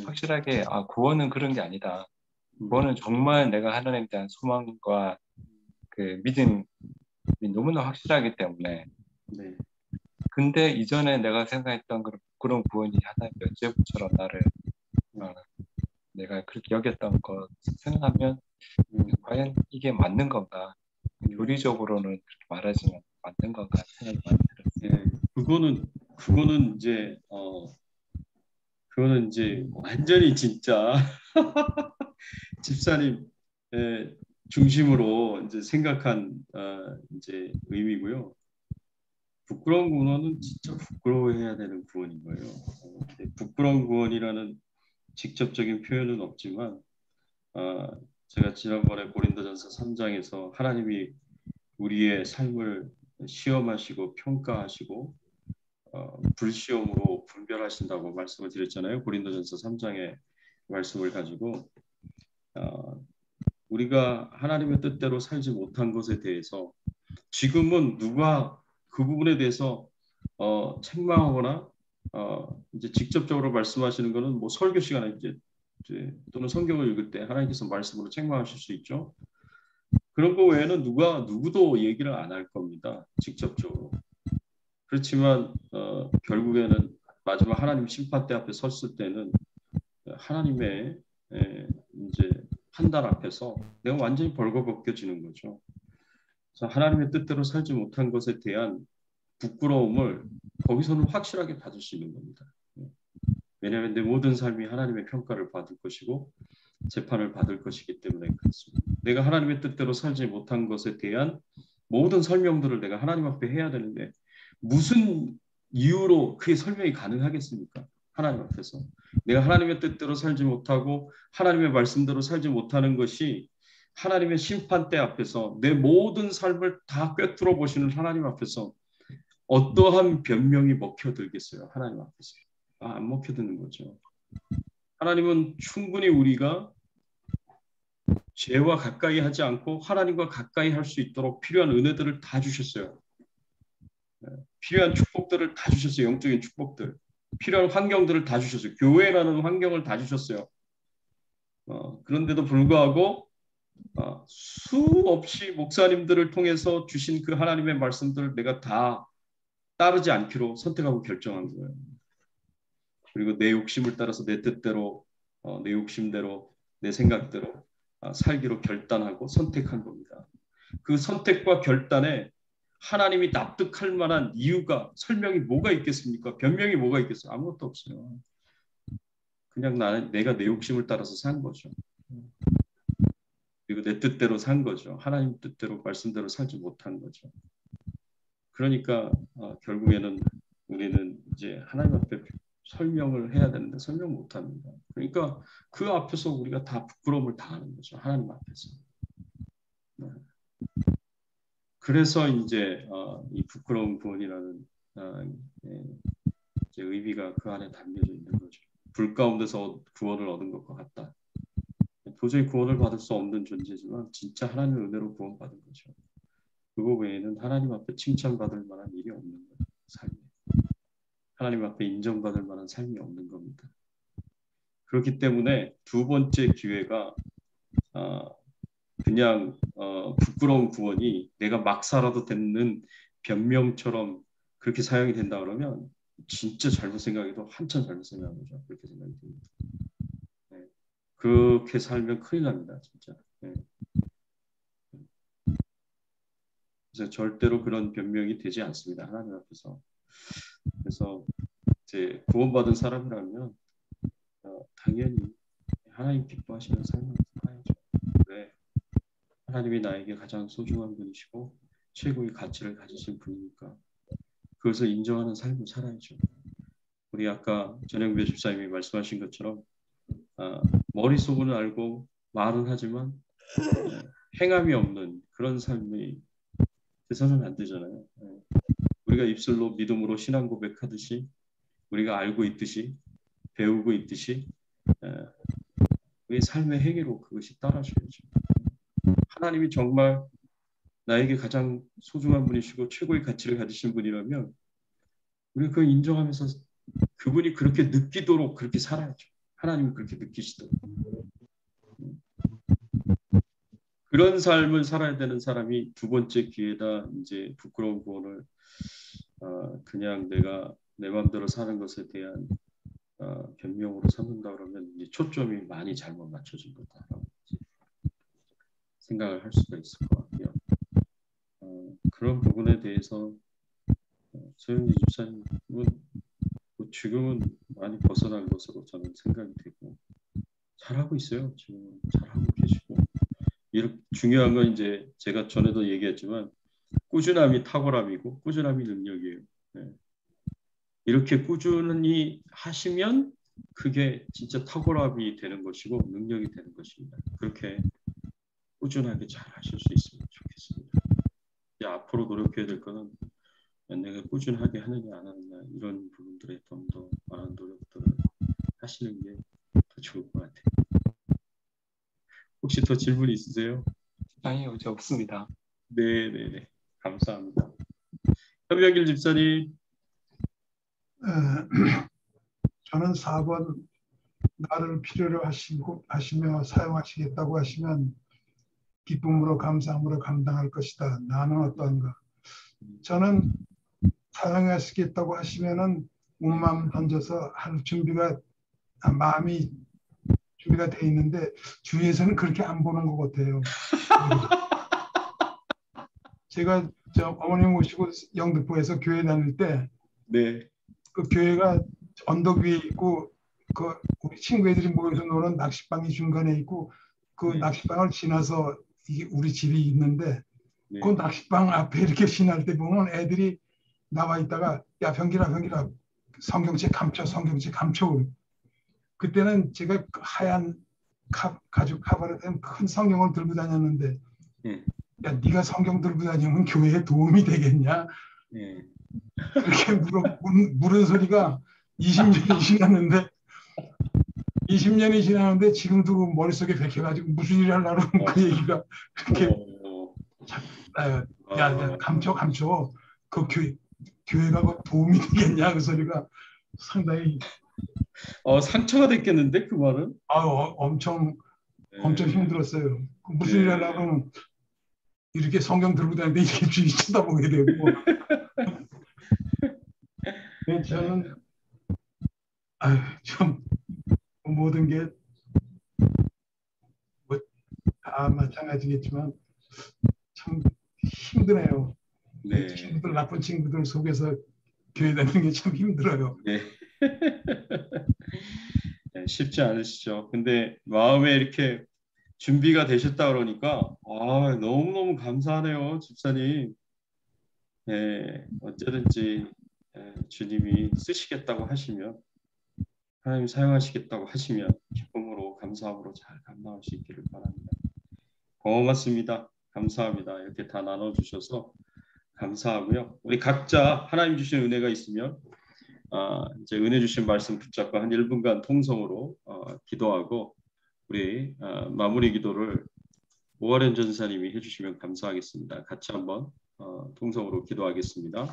확실하게 구원은 그런 게 아니다. 구원은 정말 내가 하나님에 대한 소망과 그 믿음이 너무나 확실하기 때문에. 근데 이전에 내가 생각했던 그런 구원이 하나의 면죄부처럼 나를 내가 그렇게 여겼던 것 생각하면 과연 이게 맞는 건가? 교리적으로는 그렇게 말하지만 맞는 건가 생각이 많이 들었어요. 그거는 이제 완전히 진짜 집사님 중심으로 이제 생각한 이제 의미고요. 부끄러운 구원은 진짜 부끄러워해야 되는 구원인 거예요. 부끄러운 구원이라는 직접적인 표현은 없지만 제가 지난번에 고린도전서 3장에서 하나님이 우리의 삶을 시험하시고 평가하시고 불시험으로 분별하신다고 말씀을 드렸잖아요. 고린도전서 3장의 말씀을 가지고 우리가 하나님의 뜻대로 살지 못한 것에 대해서 지금은 누가 그 부분에 대해서 책망하거나 이제 직접적으로 말씀하시는 것은 뭐 설교 시간에 이제 또는 성경을 읽을 때 하나님께서 말씀으로 책망하실 수 있죠. 그런 거 외에는 누구도 얘기를 안 할 겁니다. 직접적으로. 그렇지만 결국에는 마지막 하나님 심판대 앞에 섰을 때는 하나님의 이제 판단 앞에서 내가 완전히 벌거벗겨지는 거죠. 그래서 하나님의 뜻대로 살지 못한 것에 대한 부끄러움을 거기서는 확실하게 받을 수 있는 겁니다. 왜냐하면 내 모든 삶이 하나님의 평가를 받을 것이고 재판을 받을 것이기 때문에 그렇습니다. 내가 하나님의 뜻대로 살지 못한 것에 대한 모든 설명들을 내가 하나님 앞에 해야 되는데 무슨 이유로 그게 설명이 가능하겠습니까? 하나님 앞에서. 내가 하나님의 뜻대로 살지 못하고 하나님의 말씀대로 살지 못하는 것이 하나님의 심판대 앞에서 내 모든 삶을 다 꿰뚫어 보시는 하나님 앞에서 어떠한 변명이 먹혀들겠어요? 하나님 앞에서. 안 먹혀드는 거죠. 하나님은 충분히 우리가 죄와 가까이 하지 않고 하나님과 가까이 할 수 있도록 필요한 은혜들을 다 주셨어요. 필요한 축복들을 다 주셨어요. 영적인 축복들. 필요한 환경들을 다 주셨어요. 교회라는 환경을 다 주셨어요. 그런데도 불구하고 수없이 목사님들을 통해서 주신 그 하나님의 말씀들을 내가 다 따르지 않기로 선택하고 결정한 거예요. 그리고 내 욕심을 따라서 내 뜻대로 내 욕심대로 내 생각대로 살기로 결단하고 선택한 겁니다. 그 선택과 결단에 하나님이 납득할 만한 이유가 설명이 뭐가 있겠습니까? 변명이 뭐가 있겠어요? 아무것도 없어요. 그냥 내가 내 욕심을 따라서 산 거죠. 그리고 내 뜻대로 산 거죠. 하나님 뜻대로 말씀대로 살지 못한 거죠. 그러니까 결국에는 우리는 이제 하나님 앞에 설명을 해야 되는데 설명 못합니다. 그러니까 그 앞에서 우리가 다 부끄러움을 당하는 거죠. 하나님 앞에서. 그래서 이제 이 부끄러운 구원이라는 이제 의미가 그 안에 담겨져 있는 거죠. 불 가운데서 구원을 얻은 것과 같다. 도저히 구원을 받을 수 없는 존재지만 진짜 하나님의 은혜로 구원받은 거죠. 그거 외에는 하나님 앞에 칭찬받을 만한 일이 없는 거예요. 삶에. 하나님 앞에 인정받을 만한 삶이 없는 겁니다. 그렇기 때문에 두 번째 기회가 그냥 부끄러운 구원이 내가 막 살아도 되는 변명처럼 그렇게 사용이 된다 그러면 진짜 잘못 생각해도 한참 잘못 생각한 거죠. 그렇게 생각이 듭니다. 네. 그렇게 살면 큰일 납니다. 진짜. 네. 그래서 절대로 그런 변명이 되지 않습니다. 하나님 앞에서. 그래서 이제 구원받은 사람이라면 당연히 하나님 기뻐하시는 삶을 살아야죠. 왜? 하나님이 나에게 가장 소중한 분이시고 최고의 가치를 가지신 분이니까 그것을 인정하는 삶을 살아야죠. 우리 아까 전영배 집사님이 말씀하신 것처럼 머릿속은 알고 말은 하지만 행함이 없는 그런 삶이 돼서는 안 되잖아요. 우리가 입술로 믿음으로 신앙 고백하듯이 우리가 알고 있듯이 배우고 있듯이 우리 삶의 행위로 그것이 따라줘야죠. 하나님이 정말 나에게 가장 소중한 분이시고 최고의 가치를 가지신 분이라면 우리가 그걸 인정하면서 그분이 그렇게 느끼도록 그렇게 살아야죠. 하나님이 그렇게 느끼시도록. 그런 삶을 살아야 되는 사람이 두 번째 기회다 이제 부끄러운 구원을 그냥 내가 내 마음대로 사는 것에 대한 변명으로 삼는다 그러면 이제 초점이 많이 잘못 맞춰진 거다라고 생각을 할 수가 있을 것 같고요. 그런 부분에 대해서 서영지 집사님은 지금은 많이 벗어난 것으로 저는 생각이 되고 잘하고 있어요. 지금 잘하고 계시고 이렇게 중요한 건 이제 제가 전에도 얘기했지만 꾸준함이 탁월함이고 꾸준함이 능력이에요. 네. 이렇게 꾸준히 하시면 그게 진짜 탁월함이 되는 것이고 능력이 되는 것입니다. 그렇게 꾸준하게 잘 하실 수 있으면 좋겠습니다. 이제 앞으로 노력해야 될 거는 내가 꾸준하게 하느냐 안 하느냐 이런 부분들에 좀 더 많은 노력들을 하시는 게 더 좋을 것 같아요. 혹시 더 질문 있으세요? 아니요, 이제 없습니다. 네네네. 감사합니다. 현명길 집사님. 저는 4번 나를 필요로 하시며 사용하시겠다고 하시면 기쁨으로 감사함으로 감당할 것이다. 나는 어떠한가? 저는 사용하시겠다고 하시면은 온 마음 던져서 할 준비가 마음이 준비가 돼 있는데 주위에서는 그렇게 안 보는 것 같아요. 제가 어머님 모시고 영등포에서 교회 다닐 때 네. 그 교회가 언덕 위에 있고 그 우리 친구 애들이 모여서 노는 낚시방이 중간에 있고 그 네. 낚시방을 지나서 이게 우리 집이 있는데 네. 그 낚시방 앞에 이렇게 지날 때 보면 애들이 나와 있다가 야 병길아 성경책 감춰 그때는 제가 하얀 가죽 카바에 된 큰 성경을 들고 다녔는데 야 네가 성경 들고 다니면 교회에 도움이 되겠냐 그렇게 물은 소리가 20년이 지났는데 지금도 머릿속에 박혀가지고 무슨 일을 하려고 그 얘기가 그렇게 야 감춰 그 교회가 뭐 도움이 되겠냐 그 소리가 상당히 상처가 됐겠는데 그 말은? 엄청 힘들었어요. 무슨 일을 하려면 이렇게 성경 들고 다니는데 이렇게 주위 쳐다보게 되고 저는 참 모든 게 뭐 다 마찬가지겠지만 참 힘드네요. 네. 친구들 나쁜 친구들 속에서 교회 다니는 게 참 힘들어요. 네. 네, 쉽지 않으시죠. 근데 마음에 이렇게 준비가 되셨다 그러니까 너무너무 감사하네요, 집사님. 네, 언제든지 주님이 쓰시겠다고 하시면 하나님 사용하시겠다고 하시면 기쁨으로 감사함으로 잘 감당할 수 있기를 바랍니다. 고맙습니다. 감사합니다. 이렇게 다 나눠주셔서 감사하고요. 우리 각자 하나님 주신 은혜가 있으면 이제 은혜 주신 말씀 붙잡고 한 1분간 통성으로 기도하고 우리 마무리 기도를 오하련 전사님이 해주시면 감사하겠습니다. 같이 한번 통성으로 기도하겠습니다.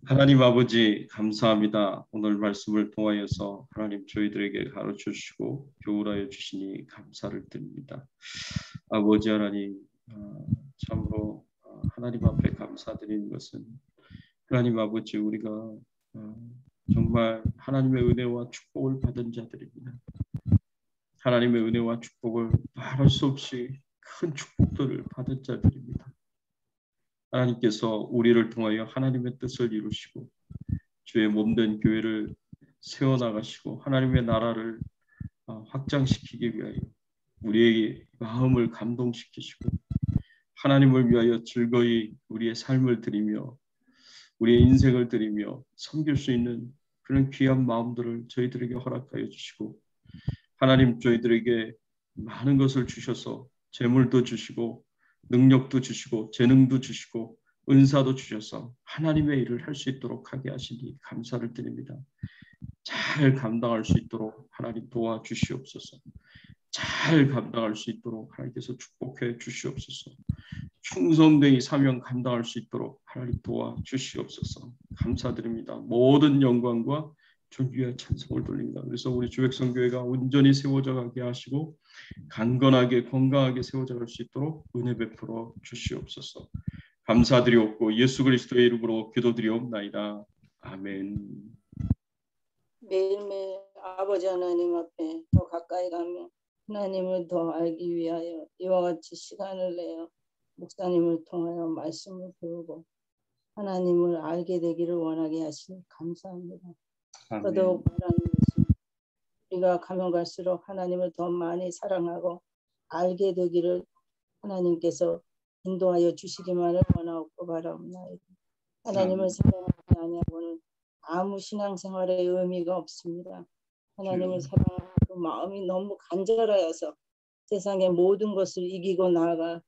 하나님 아버지 감사합니다. 오늘 말씀을 통하여서 하나님 저희들에게 가르쳐 주시고 교훈하여 주시니 감사를 드립니다. 아버지 하나님 참으로 하나님 앞에 감사드리는 것은 하나님 아버지 우리가 정말 하나님의 은혜와 축복을 받은 자들입니다. 하나님의 은혜와 축복을 말할 수 없이 큰 축복들을 받은 자들입니다. 하나님께서 우리를 통하여 하나님의 뜻을 이루시고 주의 몸된 교회를 세워나가시고 하나님의 나라를 확장시키기 위하여 우리의 마음을 감동시키시고 하나님을 위하여 즐거이 우리의 삶을 드리며 우리의 인생을 드리며 섬길 수 있는 그런 귀한 마음들을 저희들에게 허락하여 주시고 하나님 저희들에게 많은 것을 주셔서 재물도 주시고 능력도 주시고 재능도 주시고 은사도 주셔서 하나님의 일을 할 수 있도록 하게 하시니 감사를 드립니다. 잘 감당할 수 있도록 하나님 도와주시옵소서. 잘 감당할 수 있도록 하나님께서 축복해 주시옵소서. 충성되이 사명 감당할 수 있도록 하나님 도와주시옵소서. 감사드립니다. 모든 영광과 존귀와 찬송을 돌립니다. 그래서 우리 주백성교회가 온전히 세워져 가게 하시고 강건하게 건강하게 세워져 갈 수 있도록 은혜 베풀어 주시옵소서. 감사드리옵고 예수 그리스도의 이름으로 기도드리옵나이다. 아멘. 매일매일 아버지 하나님 앞에 더 가까이 가며 하나님을 더 알기 위하여 이와 같이 시간을 내어 목사님을 통하여 말씀을 배우고 하나님을 알게 되기를 원하게 하시니 감사합니다. 더더욱 바라는 것은 우리가 가면 갈수록 하나님을 더 많이 사랑하고 알게 되기를 하나님께서 인도하여 주시기만을 원하옵고 바라옵나이다. 하나님을 사랑하지 아니하고는 아무 신앙생활의 의미가 없습니다. 하나님을 사랑하는 그 마음이 너무 간절하여서 세상의 모든 것을 이기고 나아가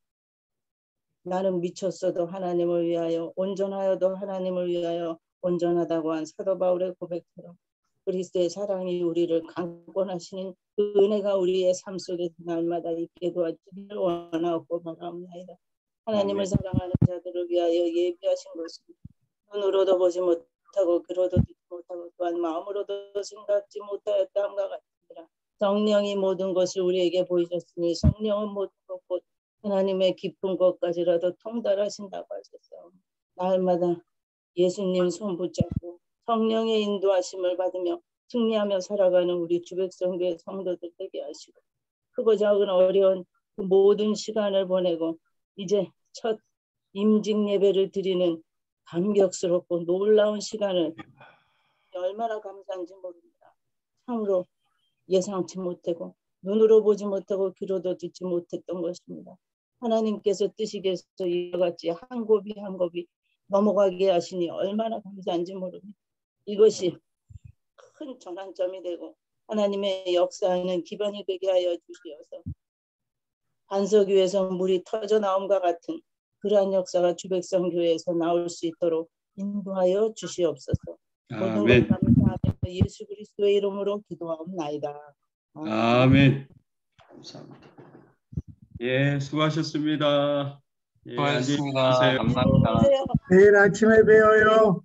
나는 미쳤어도 하나님을 위하여 온전하여도 하나님을 위하여 온전하다고 한 사도 바울의 고백처럼 그리스도의 사랑이 우리를 강권하시는 그 은혜가 우리의 삶 속에 날마다 있게 도와주기를 원하고 바라옵나이다. 하나님을 사랑하는 자들을 위하여 예비하신 것은 눈으로도 보지 못하고 귀로도 듣지 못하고 또한 마음으로도 생각지 못하였다함과 같으니라. 성령이 모든 것을 우리에게 보이셨으니 성령은 모든 것 곧 하나님의 깊은 것까지라도 통달하신다고 하셨어. 날마다 예수님 손 붙잡고 성령의 인도하심을 받으며 승리하며 살아가는 우리 주백성교회 성도들 되게 하시고 크고 작은 어려운 그 모든 시간을 보내고 이제 첫 임직 예배를 드리는 감격스럽고 놀라운 시간을 얼마나 감사한지 모릅니다. 참으로 예상치 못하고 눈으로 보지 못하고 귀로도 듣지 못했던 것입니다. 하나님께서 뜨시겠어 이와 같이 한 곱이 한 곱이 넘어가게 하시니 얼마나 감사한지 모릅니다. 이것이 큰 전환점이 되고 하나님의 역사하는 기반이 되게 하여 주시어서 반석 위에서 물이 터져 나옴과 같은 그러한 역사가 주백성교회에서 나올 수 있도록 인도하여 주시옵소서. 아멘. 예수 그리스도의 이름으로 기도하옵나이다. 아멘. 감사합니다. 예, 수고하셨습니다. 예, 수고하셨습니다. 감사합니다. 내일 아침에 뵈어요.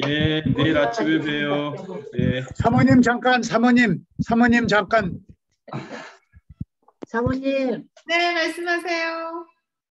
예, 내일 아침에 봬요. 예. 사모님 잠깐. 사모님 잠깐. 사모님. 네, 말씀하세요.